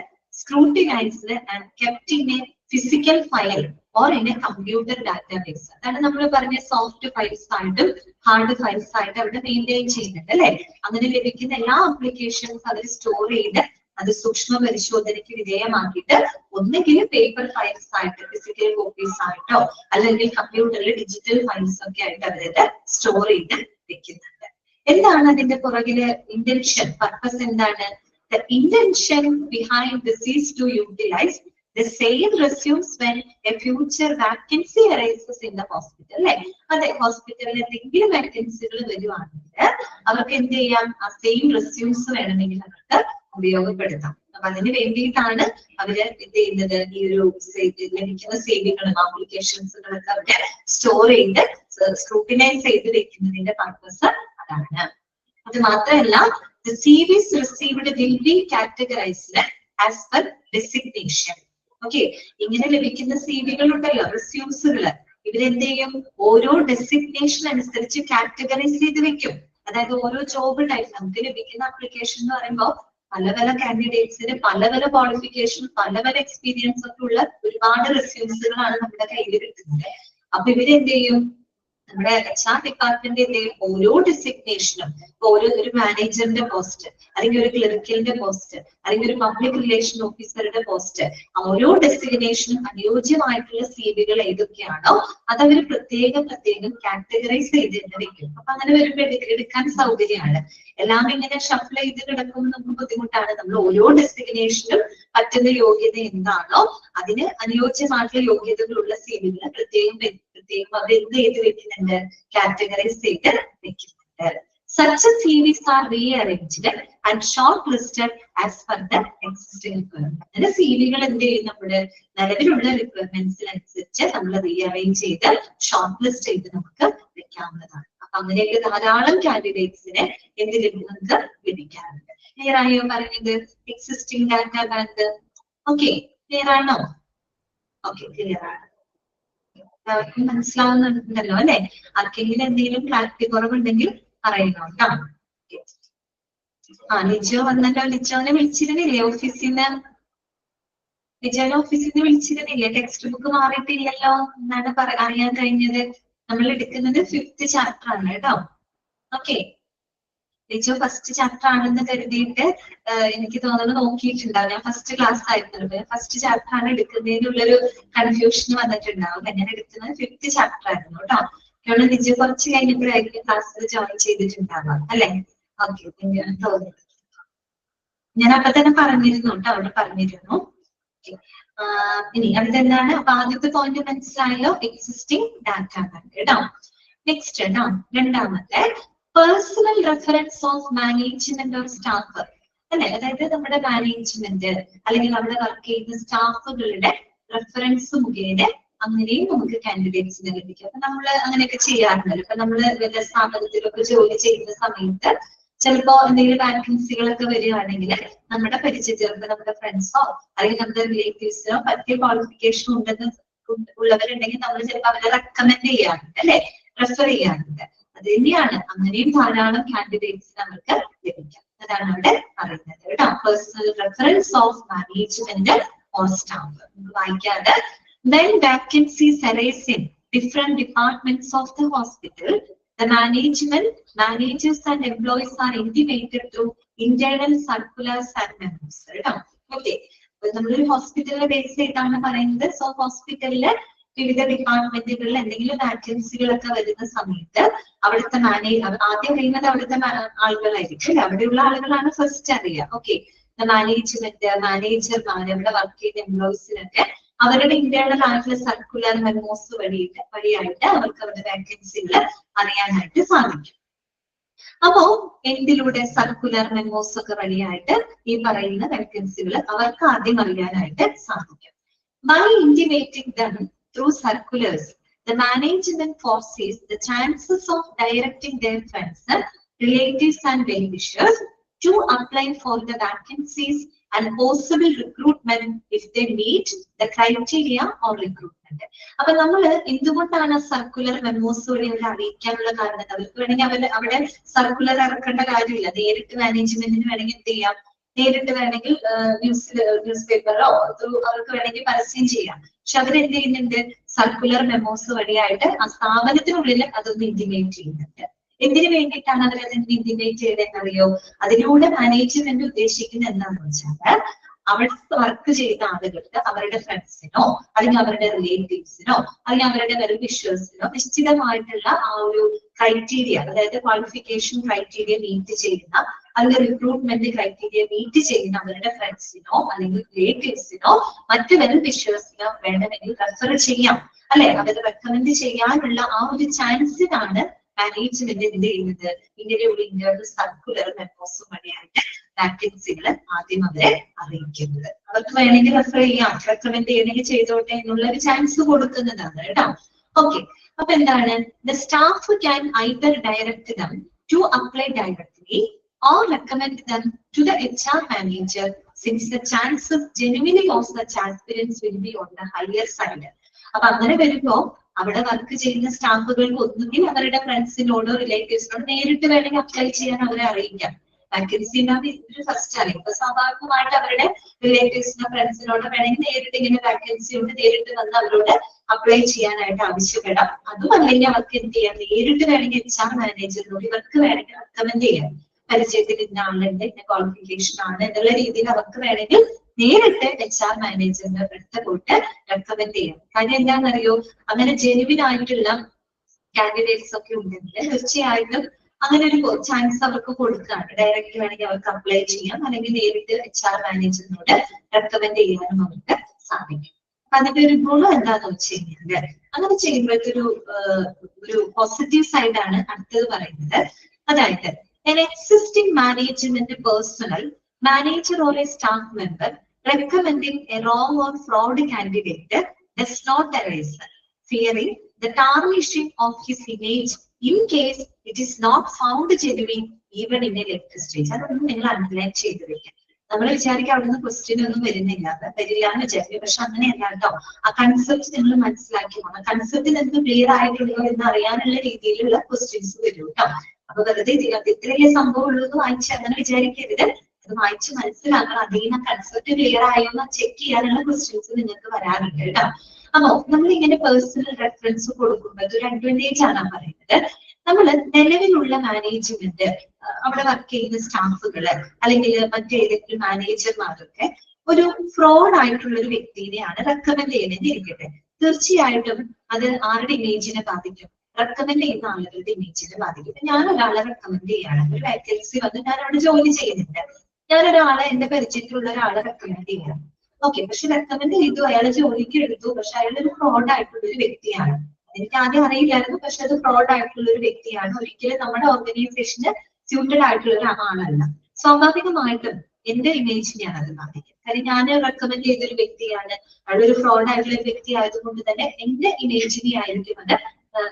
scrutinized and kept in a physical file or in a computer database. അതാണ് നമ്മൾ പറഞ്ഞ സോഫ്റ്റ് ഫയൽസ് ആയിട്ടും ഹാർഡ് ഫയൽസ് ആയിട്ട് അവിടെ മെയിൻറ്റെയിൻ ചെയ്യുന്നുണ്ട് അല്ലെ. അങ്ങനെ ലഭിക്കുന്ന എല്ലാ ആപ്ലിക്കേഷൻസ് അവർ സ്റ്റോർ ചെയ്ത് അത് സൂക്ഷ്മ പരിശോധനയ്ക്ക് വിധേയമാക്കിയിട്ട് ഒന്നെങ്കിൽ പേപ്പർ ഫയൽസ് ആയിട്ട് ഫിസിക്കൽ കോപ്പീസ് ആയിട്ടോ അല്ലെങ്കിൽ കമ്പ്യൂട്ടറിൽ ഡിജിറ്റൽ ഫയൽസ് ഒക്കെ ആയിട്ട് അവരത് സ്റ്റോർ ചെയ്ത് വെക്കുന്നുണ്ട്. എന്താണ് അതിന്റെ പുറകിലെ ഇന്റൻഷൻ, പർപ്പസ് എന്താണ്? The intention behind this is to utilize the same resumes when a future vacancy arises in the hospital. അല്ലെ, അതെ, ഹോസ്പിറ്റലിൽ എന്തെങ്കിലും വേക്കൻസികൾ വരുവാണെങ്കിൽ അവർക്ക് എന്ത് ചെയ്യാം? ആ സെയിം റെസ്യൂംസ് വേണമെങ്കിൽ അവർക്ക് ഉപയോഗപ്പെടുത്താം. അപ്പൊ അതിന് വേണ്ടിയിട്ടാണ് അവര് എന്ത് ചെയ്യുന്നത്? ഈ ഒരു ലഭിക്കുന്ന സേവനങ്ങളും ആപ്ലിക്കേഷൻസുകളൊക്കെ അവര് സ്റ്റോർ ചെയ്ത് സ്ക്രൂട്ടിനൈസ് ചെയ്ത് വെക്കുന്നതിന്റെ പർപ്പസ് അതാണ്. അത് മാത്രമല്ല, the CVs received will be categorized as per designation. Okay, ഇങ്ങനെ ലഭിക്കുന്ന സിവികൾ ഉണ്ടല്ലോ, റെസ്യൂംസുകള്, ഇവരെന്ത് ചെയ്യും? ഓരോ ഡെസിഗ്നേഷൻ അനുസരിച്ച് കാറ്റഗറൈസ് ചെയ്ത് വെക്കും. അതായത് ഓരോ ജോബ് ടൈപ്പ് നമുക്ക് ലഭിക്കുന്ന ആപ്ലിക്കേഷൻ എന്ന് പറയുമ്പോൾ പല പല കാൻഡിഡേറ്റ്സിന് പല പല ക്വാളിഫിക്കേഷൻ പല പല എക്സ്പീരിയൻസ് ഒക്കെ ഉള്ള ഒരുപാട് റെസ്യൂംസുകളാണ് നമ്മുടെ കയ്യിൽ കിട്ടുന്നത്. അപ്പൊ ഇവരെന്ത് ചെയ്യും? നമ്മുടെ HR ഡിപ്പാർട്ട്മെന്റിന്റെ ഓരോ ഡെസിഗ്നേഷനും, ഒരു മാനേജറിന്റെ പോസ്റ്റ് അല്ലെങ്കിൽ ഒരു ക്ലറിക്കലിന്റെ പോസ്റ്റ് അല്ലെങ്കിൽ ഒരു പബ്ലിക് റിലേഷൻ ഓഫീസറുടെ പോസ്റ്റ്, ഓരോ ഡെസിഗ്നേഷനും അനുയോജ്യമായിട്ടുള്ള സിവികൾ ഏതൊക്കെയാണോ അത് അവർ പ്രത്യേകം കാറ്റഗറൈസ് ചെയ്ത് വെക്കും. അപ്പൊ അങ്ങനെ വരുമ്പോൾ എടുക്കാൻ സൗകര്യമാണ്. എല്ലാം ഇങ്ങനെ ഷഫിൾ ചെയ്ത് കിടക്കുമ്പോൾ നമുക്ക് ബുദ്ധിമുട്ടാണ്. നമ്മൾ ഓരോ ഡെസിഗ്നേഷനും പറ്റുന്ന യോഗ്യത എന്താണോ അതിന് അനുയോജ്യമായിട്ടുള്ള യോഗ്യതകളുള്ള സിവികൾ പ്രത്യേകം അവർ എന്ത് ചെയ്ത് വെക്കുന്നുണ്ട്? കാറ്റഗറൈസ് ചെയ്ത് വെക്കുന്നുണ്ട്. Such CVs are rearranged and shortlisted as per the existing requirement. അങ്ങനെ സിവികൾ എന്ത് ചെയ്യും? നമ്മുടെ നിലവിലുള്ള റിക്വയർമെന്റ്സിനനുസരിച്ച് നമ്മൾ റീഅറേഞ്ച് ചെയ്ത് ഷോർട്ട് ലിസ്റ്റ് ചെയ്ത് നമുക്ക് വെക്കാവുന്നതാണ്. അപ്പൊ അങ്ങനെയൊക്കെ ധാരാളം കാൻഡിഡേറ്റ്സിനെ എന്ത് നമുക്ക് ലഭിക്കാറുണ്ട്. ക്ലിയർ ആയോ പറഞ്ഞത്? Existing data bank. Okay, clear ആണോ? ഓക്കെ, ക്ലിയർ ആണ്. മനസ്സിലാവുന്നുണ്ടല്ലോ അല്ലെ? ആർക്കെങ്കിലും എന്തെങ്കിലും ക്ലാരിറ്റി കുറവുണ്ടെങ്കിൽ പറയണം കേട്ടോ. ലിജോ വന്നല്ലോ. ലിജോനെ വിളിച്ചിരുന്നില്ലേ ഓഫീസിൽ നിന്ന്? ലിജോനെ ഓഫീസിൽ നിന്ന് വിളിച്ചിരുന്നില്ലേ? ടെക്സ്റ്റ് ബുക്ക് മാറിയിട്ടില്ലല്ലോ എന്നാണ് അറിയാൻ കഴിഞ്ഞത്. നമ്മൾ എടുക്കുന്നത് 5th ചാപ്റ്റർ ആണ് കേട്ടോ. ഓക്കെ, ലിജോ ഫസ്റ്റ് ചാപ്റ്റർ ആണെന്ന് കരുതിയിട്ട് എനിക്ക് തോന്നുന്നു നോക്കിയിട്ടുണ്ടാവും. ഞാൻ ഫസ്റ്റ് ക്ലാസ് ആയിരുന്നു, ഫസ്റ്റ് ചാപ്റ്റർ ആണ് എടുക്കുന്നതിനുള്ളൊരു കൺഫ്യൂഷൻ വന്നിട്ടുണ്ടാവും. ഞാൻ എടുക്കുന്നത് 5th ചാപ്റ്റർ ആയിരുന്നു കേട്ടോ. കാരണം ലിജോ കുറച്ച് കഴിഞ്ഞപ്പോഴായിരിക്കും ക്ലാസ്സിൽ ജോയിൻ ചെയ്തിട്ടുണ്ടാവാം അല്ലെ? ഓക്കെ, തോന്നി. ഞാൻ അപ്പൊ തന്നെ പറഞ്ഞിരുന്നു കേട്ടോ, അവിടെ പറഞ്ഞിരുന്നു. ഇനി അടുത്തെന്താണ്? അപ്പൊ ആദ്യത്തെ പോയിന്റ് മനസ്സിലായല്ലോ, എക്സിസ്റ്റിംഗ് ഡാറ്റ ബാങ്ക് കേട്ടോ. നെക്സ്റ്റ് കേട്ടോ, രണ്ടാമത്തെ personal reference of management of staff അല്ലെ. അതായത് നമ്മുടെ മാനേജ്മെന്റ് അല്ലെങ്കിൽ അവിടെ വർക്ക് ചെയ്യുന്ന സ്റ്റാഫുകളുടെ റെഫറൻസ് മുഖേന അങ്ങനെയും നമുക്ക് കാൻഡിഡേറ്റ്സിനെ ലഭിക്കും. അപ്പൊ നമ്മള് അങ്ങനെയൊക്കെ ചെയ്യാറുണ്ടല്ലോ. ഇപ്പൊ നമ്മള് വലിയ സ്ഥാപനത്തിലൊക്കെ ജോലി ചെയ്യുന്ന സമയത്ത് ചിലപ്പോ എന്തെങ്കിലും വാക്കൻസികളൊക്കെ വരികയാണെങ്കിൽ നമ്മുടെ പരിചയത്തിലൊക്കെ നമ്മുടെ ഫ്രണ്ട്സോ അല്ലെങ്കിൽ നമ്മുടെ റിലേറ്റീവ്സിനോ പറ്റിയ ക്വാളിഫിക്കേഷൻ ഉണ്ടെന്ന് ഉള്ളവരുണ്ടെങ്കിൽ നമ്മൾ ചിലപ്പോൾ അവരെ റെക്കമെൻഡ് ചെയ്യാറുണ്ട് അല്ലെ, റെഫർ ചെയ്യാറുണ്ട്. അത് തന്നെയാണ്, അങ്ങനെയും ധാരാളം കാൻഡിഡേറ്റ്സ് നമുക്ക് ലഭിക്കാം. അതാണ് അവിടെ പറയുന്നത് കേട്ടോ. Personal reference of management or staff. വായിക്കാതെ When vacancies arise in different departments of the hospital, the managers and employees are intimated through internal circulars and memos. Okay. നമ്മളൊരു ഹോസ്പിറ്റലിലെ ബേസ് ചെയ്താണ് പറയുന്നത്. സോ ഹോസ്പിറ്റലിലെ വിവിധ ഡിപ്പാർട്ട്മെന്റുകളിൽ എന്തെങ്കിലും വാക്കൻസികളൊക്കെ വരുന്ന സമയത്ത് അവിടുത്തെ ആദ്യം അറിയുന്നത് അവിടുത്തെ ആളുകളായിരിക്കും. അവിടെയുള്ള ആളുകളാണ് ഫസ്റ്റ് അറിയുക. ഓക്കെ, മാനേജ്മെന്റ്, മാനേജർമാർ, അവിടെ വർക്ക് ചെയ്യുന്ന എംപ്ലോയീസിനൊക്കെ അവരുടെ ഇന്റേണൽ ആയിട്ടുള്ള സർക്കുലർ മെമ്മോസ് വഴിയായിട്ട് അവർക്ക് അവരുടെ വാക്കൻസികൾ അറിയാനായിട്ട് സാധിക്കും. അപ്പോ എന്തിലൂടെ? സർക്കുലർ മെമ്മോസ് ഒക്കെ വഴിയായിട്ട് ഈ പറയുന്ന വാക്കൻസികൾ അവർക്ക് ആദ്യം അറിയാനായിട്ട് സാധിക്കും. By intimating them through circulars, the management foresees the chances of directing their friends, relatives and well-wishers to apply for the vacancies and possible recruitment if they meet the criteria or recruitment. അപ്പൊ നമ്മള് എന്തുകൊണ്ടാണ് circular memos വഴി അവരെ അറിയിക്കാനുള്ള കാരണം? അവർക്ക് വേണമെങ്കിൽ അവിടെ circular ഇറക്കേണ്ട കാര്യമില്ല. നേരിട്ട് മാനേജ്മെന്റിന് വേണമെങ്കിൽ എന്ത് ചെയ്യാം, നേരിട്ട് വേണമെങ്കിൽ ന്യൂസ് പേപ്പറോ അവർക്ക് വേണമെങ്കിൽ പരസ്യം ചെയ്യാം. പക്ഷെ അവരെന്ത് ചെയ്യുന്നുണ്ട്? സർക്കുലർ മെമ്മോസ് വഴിയായിട്ട് ആ സ്ഥാപനത്തിനുള്ളിൽ അതൊന്ന് ഇന്റിമേറ്റ് ചെയ്യുന്നുണ്ട്. എന്തിനു വേണ്ടിയിട്ടാണ് അവരത് ഇന്റിമേറ്റ് ചെയ്തതെന്നറിയോ? അതിലൂടെ മാനേജ്മെന്റ് ഉദ്ദേശിക്കുന്നത് എന്താണെന്ന് വെച്ചാൽ അവിടെ വർക്ക് ചെയ്ത ആളുകൾക്ക് അവരുടെ ഫ്രണ്ട്സിനോ അല്ലെങ്കിൽ അവരുടെ റിലേറ്റീവ്സിനോ അല്ലെങ്കിൽ അവരുടെ വെൽവിഷേഴ്സിനോ നിശ്ചിതമായിട്ടുള്ള ആ ഒരു ക്രൈറ്റീരിയ, അതായത് ക്വാളിഫിക്കേഷൻ ക്രൈറ്റീരിയ മീറ്റ് ചെയ്യുന്ന അല്ലെങ്കിൽ റിക്രൂട്ട്മെന്റ് ക്രൈറ്റീരിയ മീറ്റ് ചെയ്യുന്ന അവരുടെ ഫ്രണ്ട്സിനോ അല്ലെങ്കിൽ റിലേറ്റീവ്സിനോ മറ്റ് വെൽവിഷേഴ്സിനോ വേണമെങ്കിൽ റെഫർ ചെയ്യാം, അല്ലെ? അവരെ റെക്കമെൻഡ് ചെയ്യാനുള്ള ആ ഒരു ചാൻസിനാണ് മാനേജ്മെന്റ് എന്ത് ചെയ്യുന്നത്? ഇങ്ങനെയുള്ള ഇന്റേണൽ സർക്കുലർ മെമ്മോസ് വഴിയായിട്ട് വാക്കൻസികൾ ആദ്യം അവരെ അറിയിക്കുന്നത്. അവർക്ക് വേണമെങ്കിൽ റെഫർ ചെയ്യാം, റെക്കമെൻഡ് ചെയ്യണമെങ്കിൽ ചെയ്തോട്ടെ എന്നുള്ള ഒരു ചാൻസ് കൊടുക്കുന്നതാണ് കേട്ടോ. ഓക്കെ, അപ്പൊ എന്താണ്? The staff can either direct them to apply directly or recommend them to the HR manager, since the chances genuinely of such aspirants will be on the higher side. അപ്പൊ അങ്ങനെ വരുമ്പോ അവിടെ work ചെയ്യുന്ന സ്റ്റാഫുകൾക്ക് ഒന്നുകിൽ അവരുടെ ഫ്രണ്ട്സിനോടോ റിലേറ്റീവ്സിനോടോ നേരിട്ട് വേണമെങ്കിൽ അപ്ലൈ ചെയ്യാൻ അവരെ അറിയിക്കാം. വാക്കൻസി ഉണ്ടാവും ഇതിന് ഫസ്റ്റ് അറിയും. അപ്പൊ സ്വാഭാവികമായിട്ട് അവരുടെ റിലേറ്റീവ്സിനോ ഫ്രണ്ട്സിനോടോ വേണമെങ്കിൽ നേരിട്ട് ഇങ്ങനെ വാക്കൻസി ഉണ്ട് നേരിട്ട് വന്ന് അവരോട് അപ്ലൈ ചെയ്യാനായിട്ട് ആവശ്യപ്പെടാം. അതും അല്ലെങ്കിൽ അവർക്ക് എന്ത് ചെയ്യാം? നേരിട്ട് വേണമെങ്കിൽ HR മാനേജറിനോട് ഇവർക്ക് വേണമെങ്കിൽ റെക്കമെൻഡ് ചെയ്യാം. പരിചയത്തിൽ ഇന്ന ആളുണ്ട്, ഇന്ന ക്വാളിഫിക്കേഷൻ ആണ് എന്നുള്ള രീതിയിൽ അവർക്ക് വേണമെങ്കിൽ നേരിട്ട് HR മാനേജറിന്റെ അടുത്ത് പോയിട്ട് റെക്കമെൻഡ് ചെയ്യാം. കാര്യം എന്താണെന്നറിയോ? അങ്ങനെ ജെനുവിൻ ആയിട്ടുള്ള കാൻഡിഡേറ്റ്സ് ഒക്കെ ഉണ്ടെങ്കിൽ തീർച്ചയായിട്ടും അങ്ങനെ ഒരു ചാൻസ് അവർക്ക് കൊടുക്കുകയാണ്. ഡയറക്റ്റ് വേണമെങ്കിൽ അവർക്ക് അപ്ലൈ ചെയ്യാം, അല്ലെങ്കിൽ നേരിട്ട് HR മാനേജറിനോട് റെക്കമെൻഡ് ചെയ്യാനും അവർക്ക് സാധിക്കും. അപ്പൊ അതിന്റെ ഒരു ഗുണം എന്താന്ന് വെച്ച് കഴിഞ്ഞാൽ അങ്ങനെ ചെയ്യുമ്പോഴത്തെ ഒരു പോസിറ്റീവ് സൈഡാണ് അടുത്തത് പറയുന്നത്. അതായത് an existing management personnel, manager or a staff member recommending a wrong or fraud candidate does not arise, fearing the tarnishing of his image in case it is not found genuine even in a later stage. അതൊന്നും നിങ്ങൾ underline ചെയ്ത് വെക്കാം. നമ്മൾ വിചാരിക്കുക അവിടുന്ന് question ഒന്നും വരില്ല എന്ന് വിചാരിക്കും. പക്ഷെ അങ്ങനെയല്ല കേട്ടോ. ആ കൺസെപ്റ്റ് നിങ്ങൾ മനസ്സിലാക്കി പോകണം. കൺസെപ്റ്റ് നിങ്ങൾക്ക് ക്ലിയർ ആയിട്ടുണ്ടോ എന്ന് അറിയാനുള്ള രീതിയിലുള്ള ക്വസ്റ്റ്യൻസ് വരും കേട്ടോ. അപ്പൊ വെറുതെ ഇത്രയേ സംഭവം ഉള്ളത് വായിച്ച് അങ്ങനെ വിചാരിക്കരുത്. അത് വായിച്ച് മനസ്സിലാക്കണം. അതിന് കൺസെപ്റ്റ് ക്ലിയർ ആയോ എന്ന് ചെക്ക് ചെയ്യാനുള്ള ക്വസ്റ്റ്യൻസ് നിങ്ങൾക്ക് വരാറുണ്ട് കേട്ടോ. അപ്പോ നമ്മൾ ഇങ്ങനെ പേഴ്സണൽ റെഫറൻസ് കൊടുക്കുമ്പോൾ അതൊരു അഡ്വാൻറ്റേജ് ആണ് പറയുന്നത്. നമ്മൾ നിലവിലുള്ള മാനേജ്മെന്റ്, അവിടെ വർക്ക് ചെയ്യുന്ന സ്റ്റാഫുകള് അല്ലെങ്കിൽ മറ്റേതെങ്കിലും മാനേജർമാരൊക്കെ ഒരു ഫ്രോഡ് ആയിട്ടുള്ള ഒരു വ്യക്തിയെയാണ് റെക്കമെൻഡ് ചെയ്യുന്നത് ഇരിക്കട്ടെ, തീർച്ചയായിട്ടും അത് ആരുടെ ഇമേജിനെ ബാധിക്കും? റെക്കമെൻഡ് ചെയ്യുന്ന ആളുകളുടെ ഇമേജിനെ ബാധിക്കും. ഞാൻ ഒരാളെ റെക്കമെൻഡ് ചെയ്യാണ്, ഒരു വേക്കൻസി വന്ന് ഞാൻ അവിടെ ജോലി ചെയ്യുന്നുണ്ട്, ഞാൻ ഒരാളെ എന്റെ പരിചയത്തിലുള്ള ഒരാളെ റെക്കമെൻഡ് ചെയ്യണം. ഓക്കെ, പക്ഷെ റെക്കമെൻഡ് ചെയ്തു, അയാളെ ജോലിക്ക് എടുത്തു, പക്ഷെ അയാൾ ഒരു ഫ്രോഡ് ആയിട്ടുള്ള ഒരു വ്യക്തിയാണ്. എനിക്ക് ആദ്യം അറിയില്ലായിരുന്നു, പക്ഷെ അത് ഫ്രോഡ് ആയിട്ടുള്ള ഒരു വ്യക്തിയാണ്. ഒരിക്കലും നമ്മുടെ ഓർഗനൈസേഷന് സ്യൂട്ടഡ് ആയിട്ടുള്ള ഒരു ആളല്ല. സ്വാഭാവികമായിട്ടും എന്റെ ഇമേജിനെയാണ് അത് ബാധിക്കുക. കാര്യം ഞാൻ റെക്കമെൻഡ് ചെയ്തൊരു വ്യക്തിയാണ്, അയാളൊരു ഫ്രോഡ് ആയിട്ടുള്ള ഒരു വ്യക്തി ആയതുകൊണ്ട് തന്നെ എന്റെ ഇമേജിനെ ആയിരിക്കും അത്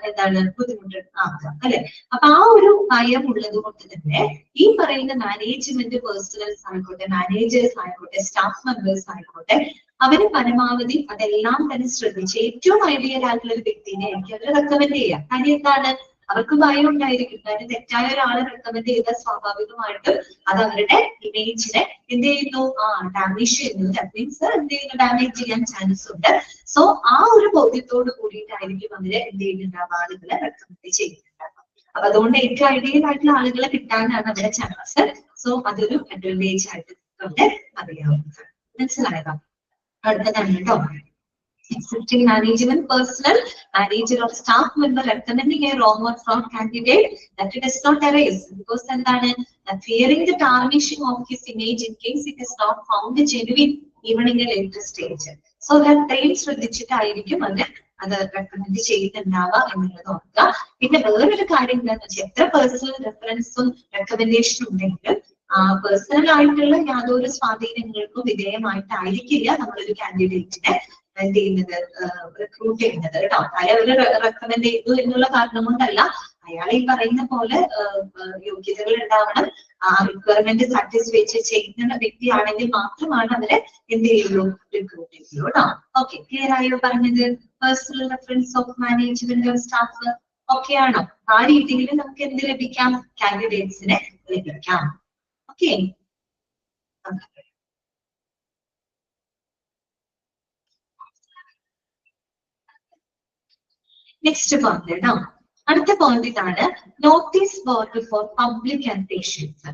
എന്താണ് ബുദ്ധിമുട്ട് ആക്കുക, അല്ലെ? അപ്പൊ ആ ഒരു ഭയം ഉള്ളത് കൊണ്ട് തന്നെ ഈ പറയുന്ന മാനേജ്മെന്റ് പേഴ്സണൽസ് ആയിക്കോട്ടെ, മാനേജേഴ്സ് ആയിക്കോട്ടെ, സ്റ്റാഫ് മെമ്പേഴ്സ് ആയിക്കോട്ടെ, അവര് പരമാവധി അതെല്ലാം തന്നെ ശ്രദ്ധിച്ച് ഏറ്റവും ഐഡിയൽ ആയിട്ടുള്ള ഒരു വ്യക്തിനെ എനിക്ക് അവർ റെക്കമെൻഡ് ചെയ്യാം. കാര്യം എന്താണ്? അവർക്ക് ഭയം ഉണ്ടായിരിക്കും. കാരണം തെറ്റായ ഒരാളെ റെക്കമെൻഡ് ചെയ്താൽ സ്വാഭാവികമായിട്ടും അത് അവരുടെ ഇമേജിനെ എന്ത് ചെയ്യുന്നു, ഡാമേജ് ചെയ്യുന്നു. ദാറ്റ് മീൻസ് എന്ത് ചെയ്യുന്നു, ഡാമേജ് ചെയ്യാൻ ചാൻസ് ഉണ്ട്. സോ ആ ഒരു ബോധ്യത്തോട് കൂടിയിട്ടായിരിക്കും അവര് എന്ത് ചെയ്യുന്നുണ്ടാവുക, ആളുകളെ റെക്കമെൻഡ് ചെയ്യുന്നുണ്ടാവുക. അപ്പൊ അതുകൊണ്ട് ഏറ്റവും ഐഡിയൽ ആയിട്ടുള്ള ആളുകളെ കിട്ടാനാണ് അവരുടെ ചാൻസ്. സോ അതൊരു അഡ്വാൻറ്റേജ് ആയിട്ട് അവിടെ അറിയാവുന്നതാണ്. മനസ്സിലായതോ? അടുത്തതാണ് കേട്ടോ. Existing management personnel, manager or staff member recommending a wrong or fraud candidate, that it does not arise because എന്താണ്, fearing the tarnishing of his image in case it is not found genuine even in a later stage. So that അത്രയും ശ്രദ്ധിച്ചിട്ടായിരിക്കും അത് recommend ചെയ്യുന്നുണ്ടാവുക എന്നുള്ളത് ഓർക്കുക. പിന്നെ വേറൊരു കാര്യം എന്താണെന്ന് വെച്ചാൽ എത്ര പേഴ്സണൽ റെഫറൻസും റെക്കമെൻഡേഷനും ഉണ്ടെങ്കിലും പേഴ്സണൽ ആയിട്ടുള്ള യാതൊരു സ്വാധീനങ്ങൾക്കും വിധേയമായിട്ടായിരിക്കില്ല നമ്മളൊരു കാൻഡിഡേറ്റിനെ എന്ത് ചെയ്യുന്നത്, റിക്രൂട്ട് ചെയ്യുന്നത് കേട്ടോ. അയാൾ റെക്കമെൻഡ് ചെയ്തു എന്നുള്ള കാരണം കൊണ്ടല്ല, അയാൾ ഈ പറയുന്ന പോലെ യോഗ്യതകൾ ഉണ്ടാവണം, റിക്വയർമെന്റ് സാറ്റിസ്ഫൈ ചെയ്യുന്ന വ്യക്തിയാണെങ്കിൽ മാത്രമാണ് അവരെ എന്ത് ചെയ്യുള്ളൂ, റിക്രൂട്ട് ചെയ്യുള്ളൂ കേട്ടോ. ഓക്കെ, ക്ലിയർ ആയോ പറഞ്ഞത്? Personal reference of management staff okay ആണോ? ആ രീതിയിൽ നമുക്ക് എന്ത് ലഭിക്കാം, കാൻഡിഡേറ്റ്സിനെ ലഭിക്കാം. ഓക്കെ, നെക്സ്റ്റ് പോയിന്റ് കേട്ടോ. അടുത്ത പോയിന്റ് ഇതാണ്, notice board for public and patients.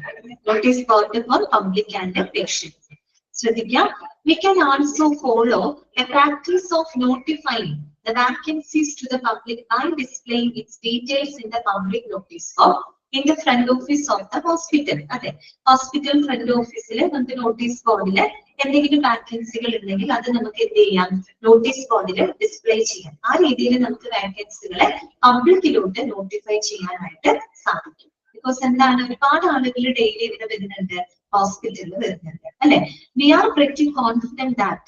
Notice board for public and patients ശ്രദ്ധിക്കാം. We can also follow a practice of notifying the vacancies to the public by displaying its details in the public notice board in the front office of the hospital. അതെ, hospital front ഓഫീസില് നമുക്ക് notice ബോർഡില് എന്തെങ്കിലും വാക്കൻസികൾ ഉണ്ടെങ്കിൽ അത് നമുക്ക് എന്ത് ചെയ്യാം, notice ബോർഡിൽ ഡിസ്പ്ലേ ചെയ്യാം. ആ രീതിയിൽ നമുക്ക് വാക്കൻസികളെ പബ്ലിക്കിലോട്ട് നോട്ടിഫൈ ചെയ്യാനായിട്ട് സാധിക്കും. ബിക്കോസ് എന്താണ്, ഒരുപാട് ആളുകൾ ഡെയിലി ഇവിടെ വരുന്നുണ്ട്, ഹോസ്പിറ്റലിൽ വരുന്നുണ്ട് അല്ലെ. We are pretty confident that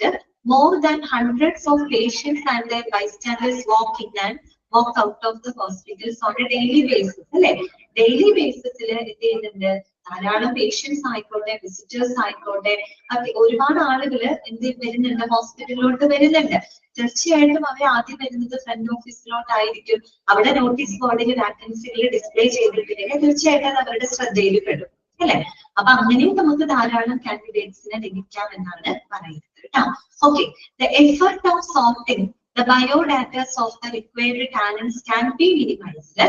more than hundreds of patients and their bystanders walk in and walk out of the hospitals on a daily basis അല്ലെ. ഡെയിലി ബേസിസിൽ എന്ത് ചെയ്യുന്നുണ്ട്, ധാരാളം പേഷ്യൻസ് ആയിക്കോട്ടെ, വിസിറ്റേഴ്സ് ആയിക്കോട്ടെ, ഒരുപാട് ആളുകൾ എന്ത് വരുന്നുണ്ട്, ഹോസ്പിറ്റലിലോട്ട് വരുന്നുണ്ട്. തീർച്ചയായിട്ടും അവർ ആദ്യം വരുന്നത് ഫ്രണ്ട് ഓഫീസിലോട്ടായിരിക്കും. അവിടെ നോട്ടീസ് ബോർഡിൽ വാക്കൻസികൾ ഡിസ്പ്ലേ ചെയ്തിട്ടുണ്ടെങ്കിൽ തീർച്ചയായിട്ടും അത് അവരുടെ ശ്രദ്ധയിൽ പെടും അല്ലെ. അപ്പൊ അങ്ങനെയും നമുക്ക് ധാരാളം കാൻഡിഡേറ്റ്സിനെ ലഭിക്കാം എന്നാണ് പറയുന്നത് കേട്ടോ. Okay, the effort of sorting the biodata of the required talents can be minimized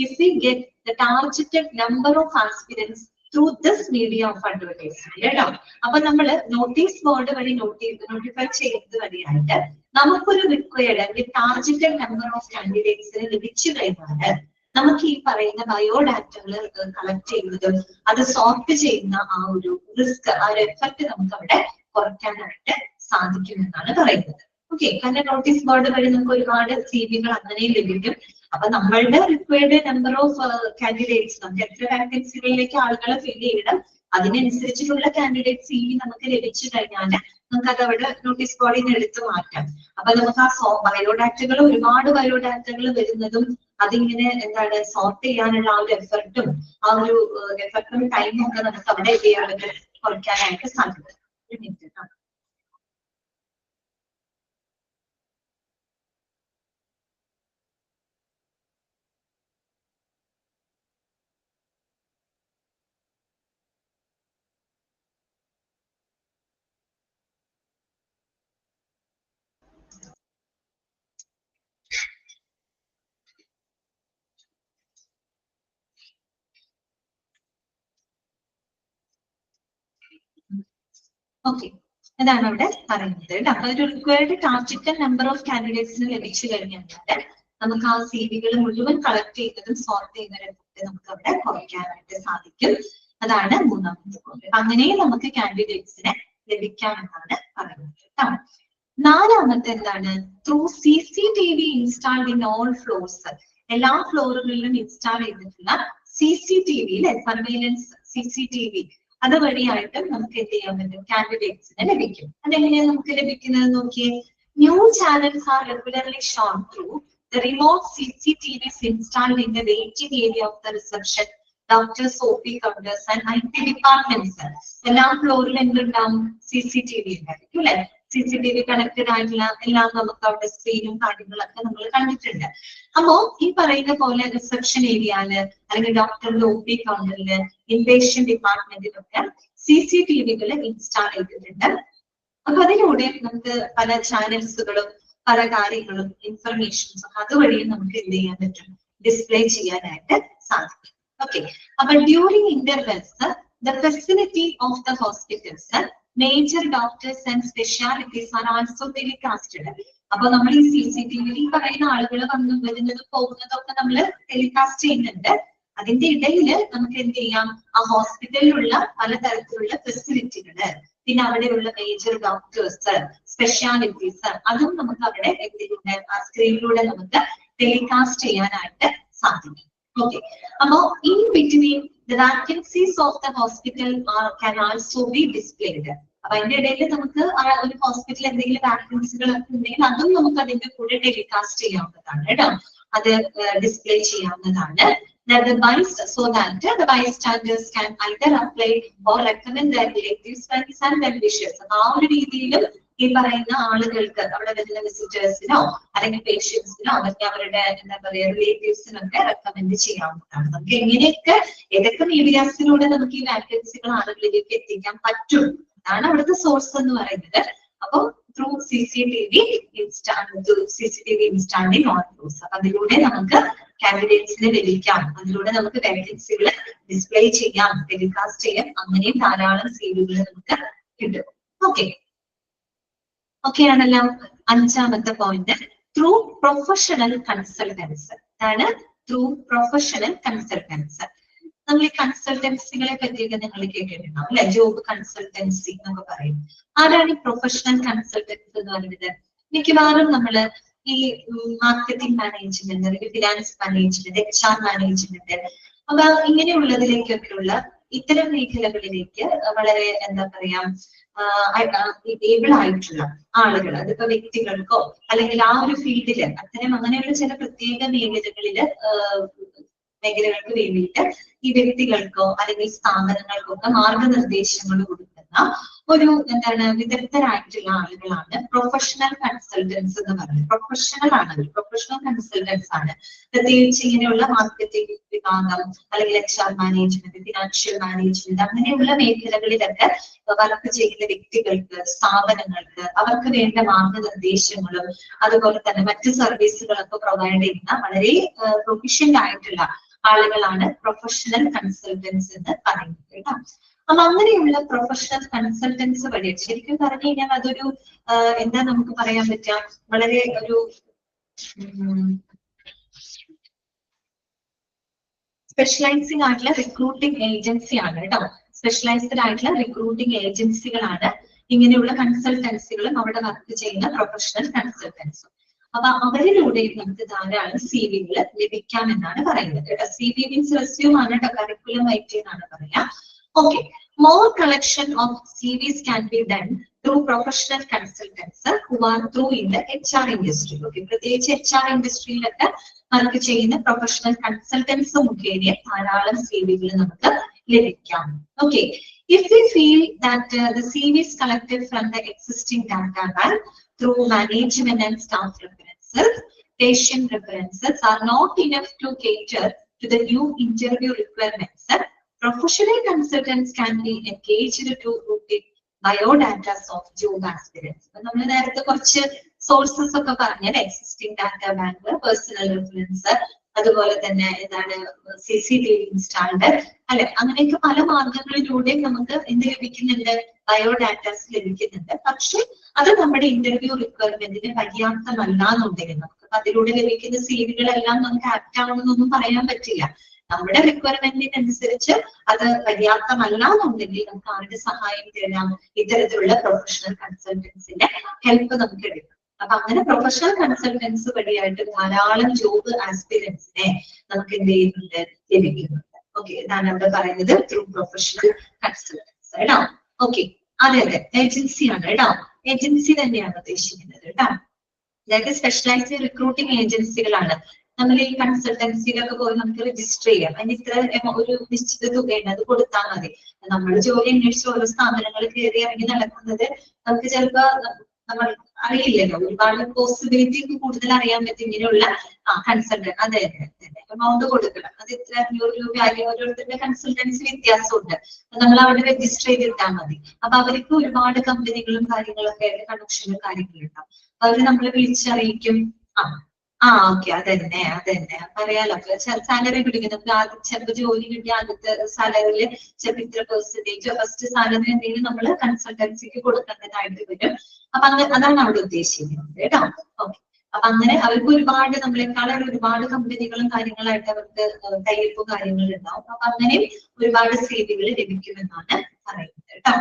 if we get the targeted number of aspirants through this media of advertisement കേട്ടോ. അപ്പൊ നമ്മൾ നോട്ടീസ് ബോർഡ് വഴി നോട്ടിഫൈ ചെയ്യുന്നത് വഴിയായിട്ട് നമുക്കൊരു റിക്വയർഡ് അല്ലെങ്കിൽ targeted number of കാൻഡിഡേറ്റ്സിന് ലഭിച്ചു കഴിഞ്ഞാൽ നമുക്ക് ഈ പറയുന്ന ബയോഡാറ്റകൾ കളക്ട് ചെയ്യുന്നതും അത് സോർട്ട് ചെയ്യുന്ന ആ ഒരു റിസ്ക്, ആ ഒരു എഫക്ട് നമുക്ക് അവിടെ കുറയ്ക്കാനായിട്ട് സാധിക്കുമെന്നാണ് പറയുന്നത്. ഓക്കെ, കാരണം നോട്ടീസ് ബോർഡ് വഴി നമുക്ക് ഒരുപാട് സിവികൾ അങ്ങനെയും ലഭിക്കും. അപ്പൊ നമ്മളുടെ റിക്വയർഡ് നമ്പർ ഓഫ് കാൻഡിഡേറ്റ്സ്, നമുക്ക് എത്ര വാക്കൻസികളിലേക്ക് ആളുകളെ ഫിൽ ചെയ്യണം, അതിനനുസരിച്ചിട്ടുള്ള കാൻഡിഡേറ്റ് സിവി നമുക്ക് ലഭിച്ചു കഴിഞ്ഞാൽ നമുക്ക് അത് അവിടെ നോട്ടീസ് ബോർഡിൽ നിന്ന് എടുത്തു മാറ്റാം. അപ്പൊ നമുക്ക് ആ ബയോഡാറ്റകൾ, ഒരുപാട് ബയോഡാറ്റകൾ വരുന്നതും അതിങ്ങനെ എന്താണ് സോർട്ട് ചെയ്യാനുള്ള ആ ഒരു എഫർട്ടും ടൈമും ഒക്കെ നമുക്ക് അവിടെ എന്ത് ചെയ്യാൻ കുറയ്ക്കാനായിട്ട് സാധിക്കും. ഒരു മിനിറ്റ്. ഓക്കെ, അതാണ് അവിടെ പറയുന്നത് കേട്ടോ. അപ്പൊ ഒരു റിക്വയർഡ് ടാർജറ്റഡ് നമ്പർ ഓഫ് കാൻഡിഡേറ്റ്സിന് ലഭിച്ചു കഴിഞ്ഞാൽ നമുക്ക് ആ സിവികൾ മുഴുവൻ കളക്ട് ചെയ്യുന്നതും സോർട്ട് ചെയ്യുന്നതിനൊക്കെ നമുക്ക് അവിടെ കുറയ്ക്കാനായിട്ട് സാധിക്കും. അതാണ് മൂന്നാമത്തെ പോയിന്റ്. അങ്ങനെ നമുക്ക് കാൻഡിഡേറ്റ്സിനെ ലഭിക്കാമെന്നാണ് പറയുന്നത് കേട്ടോ. നാലാമത്തെ എന്താണ്, through CCTV installed in all floors. എല്ലാ ഫ്ലോറുകളിലും ഇൻസ്റ്റാൾ ചെയ്തിട്ടുള്ള CCTV സർവൈലൻസ് CCTV അതുവഴിയായിട്ട് നമുക്ക് എന്ത് ചെയ്യാൻ പറ്റും, കാൻഡിഡേറ്റ്സിനെ ലഭിക്കും. അതെങ്ങനെയാണ് നമുക്ക് ലഭിക്കുന്നത് നോക്കിയേ. New channels are regularly shown through the remote CCTVs installed in the waiting area of the reception, doctors, OP counters and IT departments. എല്ലാ ഫ്ലോറിൽ എന്തുണ്ടാവും, CCTV ഉണ്ടായിരിക്കും അല്ലെ. CCTV കണക്റ്റഡ് ആയിട്ടുള്ള എല്ലാം നമുക്ക് അവിടെ സ്ക്രീനും കാര്യങ്ങളൊക്കെ നമ്മൾ കണ്ടിട്ടുണ്ട്. അപ്പോ ഈ പറയുന്ന പോലെ റിസപ്ഷൻ ഏരിയയില് അല്ലെങ്കിൽ ഡോക്ടറുടെ OP കൗണ്ടറില് ഇൻപേഷ്യൻ ഡിപ്പാർട്ട്മെന്റിലൊക്കെ CCTVകൾ ഇൻസ്റ്റാൾ ചെയ്തിട്ടുണ്ട്. അപ്പൊ അതിലൂടെ നമുക്ക് പല ചാനൽസുകളും പല കാര്യങ്ങളും ഇൻഫർമേഷൻസും അതുവഴിയും നമുക്ക് എന്ത് ചെയ്യാൻ പറ്റും, ഡിസ്പ്ലേ ചെയ്യാനായിട്ട് സാധിക്കും. ഓക്കെ, അപ്പൊ during intervals the facility of the hospitals major doctors and specialities are also telecasted. അപ്പൊ നമ്മൾ ഈ CCTV ഈ പറയുന്ന ആളുകൾ വന്നു വരുന്നതും പോകുന്നതൊക്കെ നമ്മൾ ടെലികാസ്റ്റ് ചെയ്യുന്നുണ്ട്. അതിന്റെ ഇടയിൽ നമുക്ക് എന്ത് ചെയ്യാം, ആ ഹോസ്പിറ്റലിലുള്ള പലതരത്തിലുള്ള ഫെസിലിറ്റികള്, പിന്നെ അവിടെയുള്ള മേജർ ഡോക്ടേഴ്സ്, സ്പെഷ്യാലിറ്റീസ്, അതും നമുക്ക് അവിടെ ആ സ്ക്രീനിലൂടെ നമുക്ക് ടെലികാസ്റ്റ് ചെയ്യാനായിട്ട് സാധിക്കും. ഓക്കെ, അപ്പോ in between the vacancies of the hospital can also be displayed. അപ്പൊ അതിന്റെ ഇടയിൽ നമുക്ക് ഒരു ഹോസ്പിറ്റലിൽ എന്തെങ്കിലും വാക്കൻസികളൊക്കെ ഉണ്ടെങ്കിൽ അതും നമുക്ക് അതിന്റെ കൂടെ ടെലികാസ്റ്റ് ചെയ്യാവുന്നതാണ് കേട്ടോ, അത് ഡിസ്പ്ലേ ചെയ്യാവുന്നതാണ്. So that the bystanders can either apply or recommend their relatives, friends and well-wishers. ആ ഒരു രീതിയിലും ഈ പറയുന്ന ആളുകൾക്ക് അവിടെ വരുന്ന വിസിറ്റേഴ്സിനോ അല്ലെങ്കിൽ പേഷ്യൻസിനോ അവർക്ക് അവരുടെ എന്താ പറയുക റിലേറ്റീവ്സിനൊക്കെ റെക്കമെൻഡ് ചെയ്യാവുന്നതാണ്. നമുക്ക് എങ്ങനെയൊക്കെ ഏതൊക്കെ മീഡിയാസിലൂടെ നമുക്ക് ഈ വാക്കൻസികൾ ആളുകളിലേക്ക് എത്തിക്കാൻ പറ്റും, അതാണ് അവിടുത്തെ സോഴ്സ് എന്ന് പറയുന്നത്. അപ്പൊ through CCTV installing on floors, അപ്പൊ അതിലൂടെ നമുക്ക് കാൻഡിഡേറ്റ്സിനെ ലഭിക്കാം, അതിലൂടെ നമുക്ക് വാക്കൻസികൾ ഡിസ്പ്ലേ ചെയ്യാം, ടെലികാസ്റ്റ് ചെയ്യാം, അങ്ങനെയും ധാരാളം സീറ്റുകൾ നമുക്ക് കിട്ടും. ഓക്കെ ആണല്ലോ. അഞ്ചാമത്തെ പോയിന്റ്, ത്രൂ പ്രൊഫഷണൽ കൺസൾട്ടൻസ് ആണ്. ത്രൂ പ്രൊഫഷണൽ കൺസൾട്ടൻസ്, നമ്മൾ ഈ കൺസൾട്ടൻസികളെ പറ്റിയൊക്കെ നിങ്ങൾ കേട്ടിട്ടുണ്ടാവും അല്ലെ, ജോബ് കൺസൾട്ടൻസി എന്നൊക്കെ പറയും. ആരാണ് ഈ പ്രൊഫഷണൽ കൺസൾട്ടൻസ് എന്ന് പറയുന്നത്? മിക്കവാറും നമ്മള് ഈ മാർക്കറ്റിംഗ് മാനേജ്മെന്റ് അല്ലെങ്കിൽ ഫിനാൻസ് മാനേജ്മെന്റ്, HR മാനേജ്മെന്റ്, അപ്പൊ ഇങ്ങനെയുള്ളതിലേക്കൊക്കെയുള്ള ഇത്തരം മേഖലകളിലേക്ക് വളരെ എന്താ പറയാ ഏബിൾ ആയിട്ടുള്ള ആളുകൾ, അതിപ്പോ വ്യക്തികൾക്കോ അല്ലെങ്കിൽ ആ ഒരു ഫീൽഡില് അത്തരം അങ്ങനെയുള്ള ചില പ്രത്യേക മേഖലകൾക്ക് വേണ്ടിയിട്ട് ഈ വ്യക്തികൾക്കോ അല്ലെങ്കിൽ സ്ഥാപനങ്ങൾക്കോ ഒക്കെ മാർഗനിർദ്ദേശങ്ങൾ കൊടുക്കുന്ന ഒരു വിദഗ്ധരായിട്ടുള്ള ആളുകളാണ് പ്രൊഫഷണൽ കൺസൾട്ടൻസ് എന്ന് പറയുന്നത്. പ്രൊഫഷണൽ ആണ്, പ്രൊഫഷണൽ കൺസൾട്ടൻസ് ആണ്. പ്രത്യേകിച്ച് ഇങ്ങനെയുള്ള മാർക്കറ്റിംഗ് വിഭാഗം അല്ലെങ്കിൽ HR മാനേജ്മെന്റ്, ഫിനാൻഷ്യൽ മാനേജ്മെന്റ് അങ്ങനെയുള്ള മേഖലകളിലൊക്കെ വർക്ക് ചെയ്യുന്ന വ്യക്തികൾക്ക്, സ്ഥാപനങ്ങൾക്ക് അവർക്ക് വേണ്ട മാർഗനിർദ്ദേശങ്ങളും അതുപോലെ തന്നെ മറ്റു സർവീസുകളൊക്കെ പ്രൊവൈഡ് ചെയ്യുന്ന വളരെ പ്രൊഫഷണൽ ആയിട്ടുള്ള ആളുകളാണ് പ്രൊഫഷണൽ കൺസൾട്ടൻസ് എന്ന് പറയുന്നത് കേട്ടോ. അപ്പൊ അങ്ങനെയുള്ള പ്രൊഫഷണൽ കൺസൾട്ടൻസ് വഴി ശരിക്കും പറഞ്ഞു കഴിഞ്ഞാൽ അതൊരു എന്താ നമുക്ക് പറയാൻ പറ്റുക, വളരെ ഒരു സ്പെഷ്യലൈസിംഗ് ആയിട്ടുള്ള റിക്രൂട്ടിംഗ് ഏജൻസി ആണ് കേട്ടോ. സ്പെഷ്യലൈസ്ഡ് ആയിട്ടുള്ള റിക്രൂട്ടിംഗ് ഏജൻസികളാണ് ഇങ്ങനെയുള്ള കൺസൾട്ടൻസികളും അവിടെ വർക്ക് ചെയ്യുന്ന പ്രൊഫഷണൽ കൺസൾട്ടൻസും. അപ്പൊ അവരിലൂടെ നമുക്ക് ധാരാളം CV-കൾ ലഭിക്കാം എന്നാണ് പറയുന്നത് കേട്ടോ. CV മീൻസ് റെസ്യൂം ആണ് കേട്ടോ, കരിക്കുലം വൈറ്റ് എന്നാണ് പറയാ. Okay, more collection of CVs can be done through professional consultants who are through in the HR industry. Okay, പ്രത്യേകിച്ച് HR ഇൻഡസ്ട്രിയിലൊക്കെ വർക്ക് ചെയ്യുന്ന പ്രൊഫഷണൽ കൺസൾട്ടൻസ് മുഖേന ധാരാളം CV-കൾ നമുക്ക് ലഭിക്കാം. Okay, if we feel that the CVs collected from the existing data bank through management and staff references, patient references are not enough to cater to the new interview requirements, professional consultants can be engaged to routine biodatas of job aspirants. നമ്മൾ നേരത്തെ കുറച്ച് sources ഒക്കെ പറഞ്ഞല്ലേ, existing data bank, personal reference, അതുപോലെ തന്നെ എന്താണ് CCTV installed അല്ലെ, അങ്ങനെയൊക്കെ പല മാർഗങ്ങളിലൂടെയും നമുക്ക് എന്ത് ലഭിക്കുന്നുണ്ട്, ബയോഡാറ്റാസ് ലഭിക്കുന്നുണ്ട്. പക്ഷെ അത് നമ്മുടെ ഇന്റർവ്യൂ റിക്വയർമെന്റിന് പര്യാപ്തമല്ല എന്നുണ്ടെങ്കിൽ നമുക്ക് അതിലൂടെ ലഭിക്കുന്ന CV-കളെല്ലാം നമുക്ക് ആപ്റ്റ് ആവണമെന്നൊന്നും പറയാൻ പറ്റില്ല. നമ്മുടെ റിക്വയർമെന്റിനനുസരിച്ച് അത് പര്യാപ്തമല്ല എന്നുണ്ടെങ്കിൽ നമുക്ക് ആരുടെ സഹായം തേടാം, ഇത്തരത്തിലുള്ള പ്രൊഫഷണൽ കൺസൾട്ടൻസിന്റെ ഹെൽപ്പ് നമുക്ക് എടുക്കാം. അപ്പൊ അങ്ങനെ പ്രൊഫഷണൽ കൺസൾട്ടൻസ് വഴിയായിട്ട് ധാരാളം ജോബ് ആസ്പിരൻസിനെ നമുക്ക് എന്ത് ചെയ്യുന്നുണ്ട്, ലഭിക്കുന്നുണ്ട്. ഓക്കെ, ഇതാണ് അവിടെ പറയുന്നത് ത്രൂ പ്രൊഫഷണൽ കൺസൾട്ടൻസ് കേട്ടോ. ഓക്കെ, അതെ ഏജൻസിയാണ് കേട്ടോ, ഏജൻസി തന്നെയാണ് ഉദ്ദേശിക്കുന്നത് കേട്ടോ. അതായത് സ്പെഷ്യലൈസ്ഡ് റിക്രൂട്ടിംഗ് ഏജൻസികളാണ്. നമ്മൾ ഈ കൺസൾട്ടൻസിയിലൊക്കെ പോയി നമുക്ക് രജിസ്റ്റർ ചെയ്യാം. അതിന് ഇത്ര ഒരു നിശ്ചിത തുകയുണ്ട്, അത് കൊടുത്താൽ മതി. നമ്മൾ ജോലി അന്വേഷിച്ച് ഓരോ സ്ഥാപനങ്ങൾ കയറി ഇറങ്ങി നടക്കുന്നത് നമുക്ക് ചിലപ്പോ നമ്മൾ അറിയില്ലല്ലോ, ഒരുപാട് പോസിബിലിറ്റി കൂടുതൽ അറിയാൻ പറ്റും ഇങ്ങനെയുള്ള കൺസൾട്ടന്റ്. അതെ അതെ അതെ, എമൗണ്ട് കൊടുക്കണം. അത് ഇത്ര 500 രൂപ ആയാലും ഓരോരുത്തരുടെ കൺസൾട്ടൻസി വ്യത്യാസമുണ്ട്. നമ്മൾ അവിടെ രജിസ്റ്റർ ചെയ്തിട്ടാൽ മതി. അപ്പൊ അവർക്ക് ഒരുപാട് കമ്പനികളും കാര്യങ്ങളൊക്കെ ആയിട്ട് കണക്ഷനും കാര്യങ്ങളുണ്ടാവും. അവര് നമ്മളെ വിളിച്ചറിയിക്കും. ഓക്കെ, അതന്നെ അതന്നെ പറയാലോ. സാലറി പിടിക്കും. നമുക്ക് ആദ്യം ചിലപ്പോൾ ജോലി കിട്ടിയ ആദ്യത്തെ സാലറിയിൽ ചിലപ്പോൾ ഇത്ര പെർസെന്റേജ് ഫസ്റ്റ് സാലറി എന്തെങ്കിലും നമ്മൾ കൺസൾട്ടൻസിക്ക് കൊടുക്കേണ്ടതായിട്ട് വരും. അപ്പൊ അങ്ങനെ അതാണ് അവിടെ ഉദ്ദേശിക്കുന്നത് കേട്ടോ. ഓക്കെ, അപ്പൊ അങ്ങനെ അവർക്ക് ഒരുപാട് നമ്മളെക്കാളും ഒരുപാട് കമ്പനികളും കാര്യങ്ങളായിട്ട് അവർക്ക് ടൈപ്പും കാര്യങ്ങളും ഉണ്ടാവും. അപ്പൊ അങ്ങനെ ഒരുപാട് സേവകൾ ലഭിക്കുമെന്നാണ് പറയുന്നത് കേട്ടോ.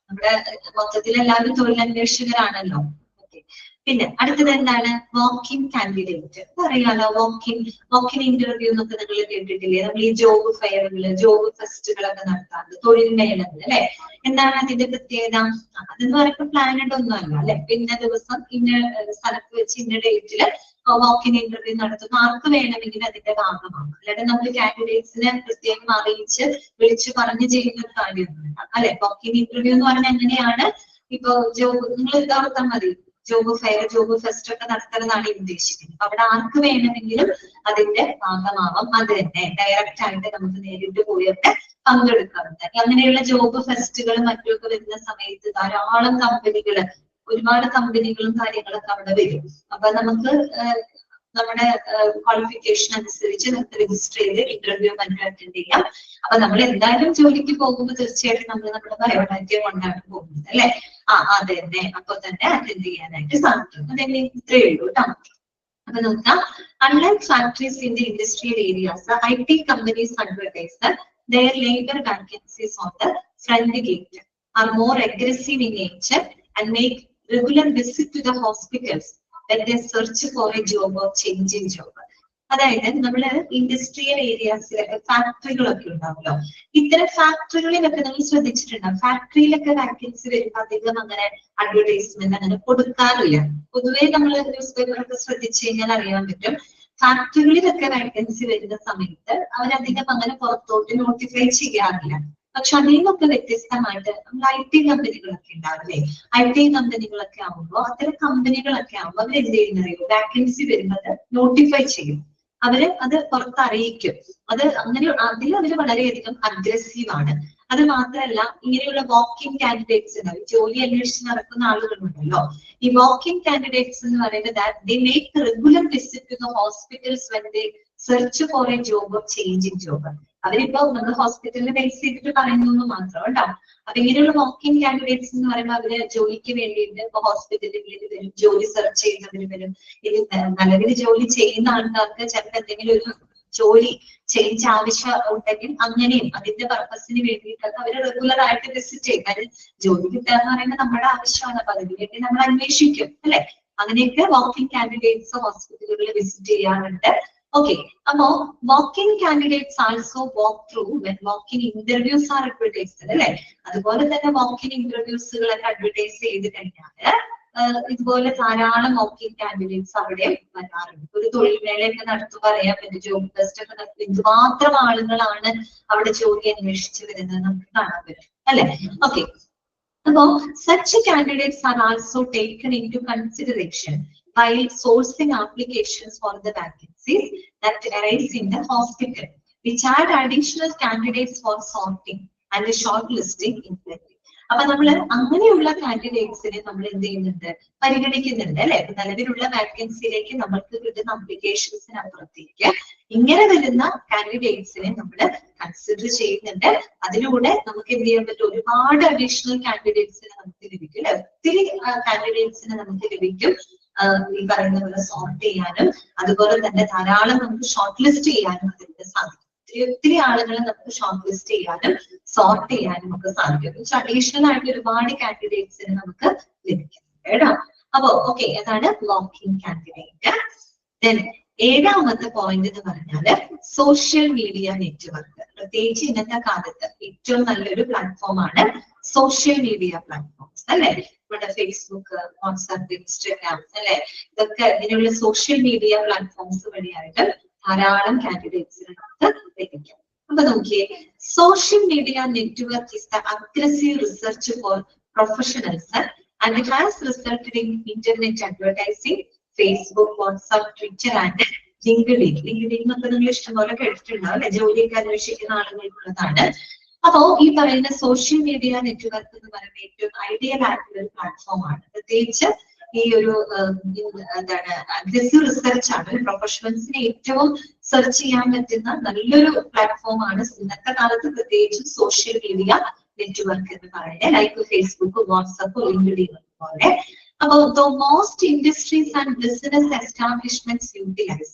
നമ്മുടെ മൊത്തത്തിൽ എല്ലാവരും തൊഴിലന്വേഷകരാണല്ലോ. ഓക്കെ, പിന്നെ അടുത്തത് എന്താണ്? Walk-in candidate. അറിയാലോ, വാക്കിൻ ഇന്റർവ്യൂ എന്നൊക്കെ നിങ്ങൾ കേട്ടിട്ടില്ലേ? നമ്മൾ ഈ ജോബ് ഫെയറുകള്, ജോബ് ഫെസ്റ്റുകളൊക്കെ നടത്താറുണ്ട്, തൊഴിൽ മേളകൾ അല്ലെ. എന്താണ് അതിന്റെ പ്രത്യേകത? അതെന്ന് പറയുമ്പോൾ പ്ലാനഡ് ഒന്നും അല്ല അല്ലെ. ഇന്ന ദിവസം ഇന്ന സ്ഥലത്ത് വെച്ച് ഇന്ന ഡേറ്റില് വാക്കിൻ ഇന്റർവ്യൂ നടത്തുന്ന ആർക്ക് വേണമെങ്കിൽ അതിന്റെ ഭാഗമാണ്. അല്ലാതെ നമ്മൾ കാൻഡിഡേറ്റ്സിനെ പ്രത്യേകം അറിയിച്ച് വിളിച്ചു പറഞ്ഞ് ചെയ്യുന്ന ഒരു കാര്യമൊന്നുമില്ല അല്ലെ. വാക്കിൻ ഇന്റർവ്യൂ എന്ന് പറഞ്ഞാൽ എങ്ങനെയാണ്? ഇപ്പൊ ജോബ് നിങ്ങൾ ഇതാർത്താൽ മതി, ജോബ് ഫെയർ, ജോബ് ഫെസ്റ്റ് ഒക്കെ നടത്തുന്നതാണ് ഉദ്ദേശിക്കുന്നത്. അവിടെ ആർക്ക് വേണമെങ്കിലും അതിന്റെ ഭാഗമാവാം. അത് തന്നെ ഡയറക്റ്റ് ആയിട്ട് നമുക്ക് നേരിട്ട് പോയൊക്കെ പങ്കെടുക്കാറുണ്ട്. അങ്ങനെയുള്ള ജോബ് ഫെസ്റ്റുകൾ മറ്റൊക്കെ വരുന്ന സമയത്ത് ധാരാളം കമ്പനികള്, ഒരുപാട് കമ്പനികളും കാര്യങ്ങളൊക്കെ അവിടെ വരും. അപ്പൊ നമുക്ക് നമ്മുടെ ക്വാളിഫിക്കേഷൻ അനുസരിച്ച് നമുക്ക് രജിസ്റ്റർ ചെയ്ത് ഇന്റർവ്യൂ മറ്റും അറ്റൻഡ് ചെയ്യാം. അപ്പൊ നമ്മൾ എന്തായാലും ജോലിക്ക് പോകുമ്പോൾ തീർച്ചയായിട്ടും നമ്മൾ നമ്മുടെ ബയോഡാറ്റ കൊണ്ടാണ് പോകുന്നത് അല്ലെ. അതെ തന്നെ, അപ്പൊ തന്നെ അറ്റൻഡ് ചെയ്യാനായിട്ട് സാധിക്കും. അതെന്നെ ഇത്രയേ ഉള്ളൂ കേട്ടോ. അപ്പൊ നോക്കാം, unlike factories in the industrial areas, the IT companies advertise their labor vacancies on the front gate, are more aggressive in nature and make regular visit to the hospitals when they search for a job or changing job. അതായത് നമ്മള് industrial ഏരിയാസിലൊക്കെ ഫാക്ടറികളൊക്കെ ഉണ്ടാവുമല്ലോ. ഇത്തരം ഫാക്ടറികളിലൊക്കെ നമ്മൾ ശ്രദ്ധിച്ചിട്ടുണ്ടാവും, ഫാക്ടറിയിലൊക്കെ vacancy വരുമ്പോൾ അധികം അങ്ങനെ advertisement അങ്ങനെ കൊടുക്കാറില്ല. പൊതുവേ നമ്മൾ ന്യൂസ് പേപ്പറൊക്കെ ശ്രദ്ധിച്ചു കഴിഞ്ഞാൽ അറിയാൻ പറ്റും, ഫാക്ടറികളിലൊക്കെ വാക്കൻസി വരുന്ന സമയത്ത് അവരധികം അങ്ങനെ പുറത്തോട്ട് നോട്ടിഫൈ ചെയ്യാറില്ല. പക്ഷെ അതിൽ നിന്നൊക്കെ വ്യത്യസ്തമായിട്ട് നമ്മൾ IT കമ്പനികളൊക്കെ ഉണ്ടാവില്ലേ, IT കമ്പനികളൊക്കെ ആവുമ്പോൾ അത്തരം കമ്പനികളൊക്കെ ആവുമ്പോൾ അവർ എന്ത് ചെയ്യുന്നറിയോ, വാക്കൻസി വരുന്നത് നോട്ടിഫൈ ചെയ്യും. അവര് അത് പുറത്തറിയിക്കും. അത് അങ്ങനെ അതിൽ അവര് വളരെയധികം അഗ്രസീവ് ആണ്. അത് മാത്രമല്ല, ഇങ്ങനെയുള്ള വാക്കിംഗ് കാൻഡിഡേറ്റ്സ് ഉണ്ടാവും, ജോലി അന്വേഷിച്ച് നടക്കുന്ന ആളുകളുണ്ടല്ലോ. ഈ വാക്കിംഗ് കാൻഡിഡേറ്റ്സ് എന്ന് പറയുന്നത് they make regular visit to the hospitals when they search for a job or changing job. അവരിപ്പോ നമ്മൾ ഹോസ്പിറ്റലിൽ ബേസ് ചെയ്തിട്ട് പറയുന്നു മാത്രം കേട്ടോ. അപ്പൊ ഇങ്ങനെയുള്ള വാക്കിംഗ് കാൻഡിഡേറ്റ്സ് എന്ന് പറയുമ്പോൾ അവര് ജോലിക്ക് വേണ്ടിയിട്ട് ഇപ്പൊ ഹോസ്പിറ്റലുകളിൽ വരും, ജോലി സെർച്ച് ചെയ്യുന്നവര് വരും. ഇത് നിലവിൽ ജോലി ചെയ്യുന്ന ആൾക്കാർക്ക് ചിലപ്പോൾ എന്തെങ്കിലും ഒരു ജോലി ചേഞ്ച് ആവശ്യം ഉണ്ടെങ്കിൽ അങ്ങനെയും അതിന്റെ പർപ്പസിന് വേണ്ടിയിട്ടൊക്കെ അവര് റെഗുലർ ആയിട്ട് വിസിറ്റ് ചെയ്യും. കാര്യം ജോലി കിട്ടുക എന്ന് പറയുന്നത് നമ്മുടെ ആവശ്യമാണ്. അപ്പൊ അതിന് വേണ്ടി നമ്മൾ അന്വേഷിക്കും അല്ലെ. അങ്ങനെയൊക്കെ വാക്കിംഗ് കാൻഡിഡേറ്റ്സ് ഹോസ്പിറ്റലുകളിൽ വിസിറ്റ് ചെയ്യാറുണ്ട്. Okay, അപ്പോ walk-in candidates also walk through when walk-in interviews are advertised അല്ലെ. അതുപോലെ തന്നെ walk-in ഇന്റർവ്യൂസുകളൊക്കെ അഡ്വർടൈസ് ചെയ്ത് കഴിഞ്ഞാല് ഇതുപോലെ ധാരാളം walk-in candidates അവിടെ വരാറുണ്ട്. ഒരു തൊഴിൽ മേളയൊക്കെ നടത്തുമ്പോൾ അറിയാൻ പറ്റും, ജോബ് ടെസ്റ്റ് ഒക്കെ നടത്തുമ്പോൾ എന്തുമാത്രം ആളുകളാണ് അവിടെ ജോലി അന്വേഷിച്ച് വരുന്നത് നമുക്ക് കാണാൻ പറ്റും അല്ലെ. ഓക്കെ, അപ്പോ such candidates are also taken into consideration while sourcing applications for the vacancies that arise in the hospital, which add additional candidates for sorting and shortlisting in plenty. അപ്പൊ നമ്മൾ അങ്ങനെയുള്ള കാൻഡിഡേറ്റ്സിനെ നമ്മൾ എന്ത് ചെയ്യുന്നുണ്ട്, പരിഗണിക്കുന്നുണ്ട് അല്ലെ. നിലവിലുള്ള വാക്കൻസിയിലേക്ക് നമ്മൾക്ക് കിട്ടുന്ന അപ്ലിക്കേഷൻസിന് അപ്പുറത്തേക്ക് ഇങ്ങനെ വരുന്ന കാൻഡിഡേറ്റ്സിനെ നമ്മൾ കൺസിഡർ ചെയ്യുന്നുണ്ട്. അതിലൂടെ നമുക്ക് എന്ത് ചെയ്യാൻ പറ്റും, ഒരുപാട് അഡീഷണൽ കാൻഡിഡേറ്റ്സിനെ നമുക്ക് ലഭിക്കും അല്ലെ. ഒത്തിരി കാൻഡിഡേറ്റ്സിനെ നമുക്ക് ലഭിക്കും ഈ പറയുന്ന പോലെ സോർട്ട് ചെയ്യാനും, അതുപോലെ തന്നെ ധാരാളം നമുക്ക് ഷോർട്ട് ലിസ്റ്റ് ചെയ്യാനും അതിന്റെ സാധിക്കും. ഒത്തിരി ആളുകളെ നമുക്ക് ഷോർട്ട് ലിസ്റ്റ് ചെയ്യാനും സോർട്ട് ചെയ്യാനും ഒക്കെ സാധിക്കും. അഡീഷണൽ ആയിട്ട് ഒരുപാട് കാൻഡിഡേറ്റ്സിന് നമുക്ക് ലഭിക്കും കേട്ടോ. അപ്പോ ഓക്കെ, അതാണ് വാക്കിംഗ് കാൻഡിഡേറ്റ്. ദെൻ ഏഴാമത്തെ പോയിന്റ് എന്ന് പറഞ്ഞാല് സോഷ്യൽ മീഡിയ നെറ്റ്വർക്ക്. പ്രത്യേകിച്ച് ഇന്നത്തെ കാലത്ത് ഏറ്റവും നല്ലൊരു പ്ലാറ്റ്ഫോമാണ് സോഷ്യൽ മീഡിയ പ്ലാറ്റ്ഫോംസ് അല്ലെ. നമ്മുടെ ഫേസ്ബുക്ക്, വാട്സാപ്പ്, ഇൻസ്റ്റാഗ്രാം അല്ലെ, ഇതൊക്കെ ഇങ്ങനെയുള്ള സോഷ്യൽ മീഡിയ പ്ലാറ്റ്ഫോംസ് വഴിയായിട്ട് ധാരാളം കാൻഡിഡേറ്റ്സിന് നമുക്ക് ലഭിക്കാം. അപ്പൊ നോക്കിയേ, social media network is the aggressive research four professionals and it has resulted in internet advertising, Facebook, WhatsApp, Twitter and LinkedIn. LinkedIn എന്നൊക്കെ നിങ്ങൾ ഇഷ്ടംപോലെ കേട്ടിട്ടുണ്ടാവും അല്ലെ, ജോലിയൊക്കെ അന്വേഷിക്കുന്ന ആളുകൾക്കുള്ളതാണ്. അപ്പോ ഈ പറയുന്ന സോഷ്യൽ മീഡിയ നെറ്റ്വർക്ക് എന്ന് പറയുന്ന ഏറ്റവും ഐഡിയൽ ആയിട്ടുള്ള ഒരു പ്ലാറ്റ്ഫോം ആണ്. പ്രത്യേകിച്ച് ഈ ഒരു എന്താണ് അഗ്രസീവ് റിസർച്ച് ആണ്, പ്രൊഫഷണൽസിനെ ഏറ്റവും സെർച്ച് ചെയ്യാൻ പറ്റുന്ന നല്ലൊരു പ്ലാറ്റ്ഫോം ആണ് ഇന്നത്തെ കാലത്ത്, പ്രത്യേകിച്ചും സോഷ്യൽ മീഡിയ നെറ്റ്വർക്ക് എന്ന് പറയുന്നത്, ലൈക്ക് ഫേസ്ബുക്ക്, വാട്സ്ആപ്പ്, ലിങ്ക്ഡിൻ പോലെ. അപ്പോൾ most industries and business establishments utilize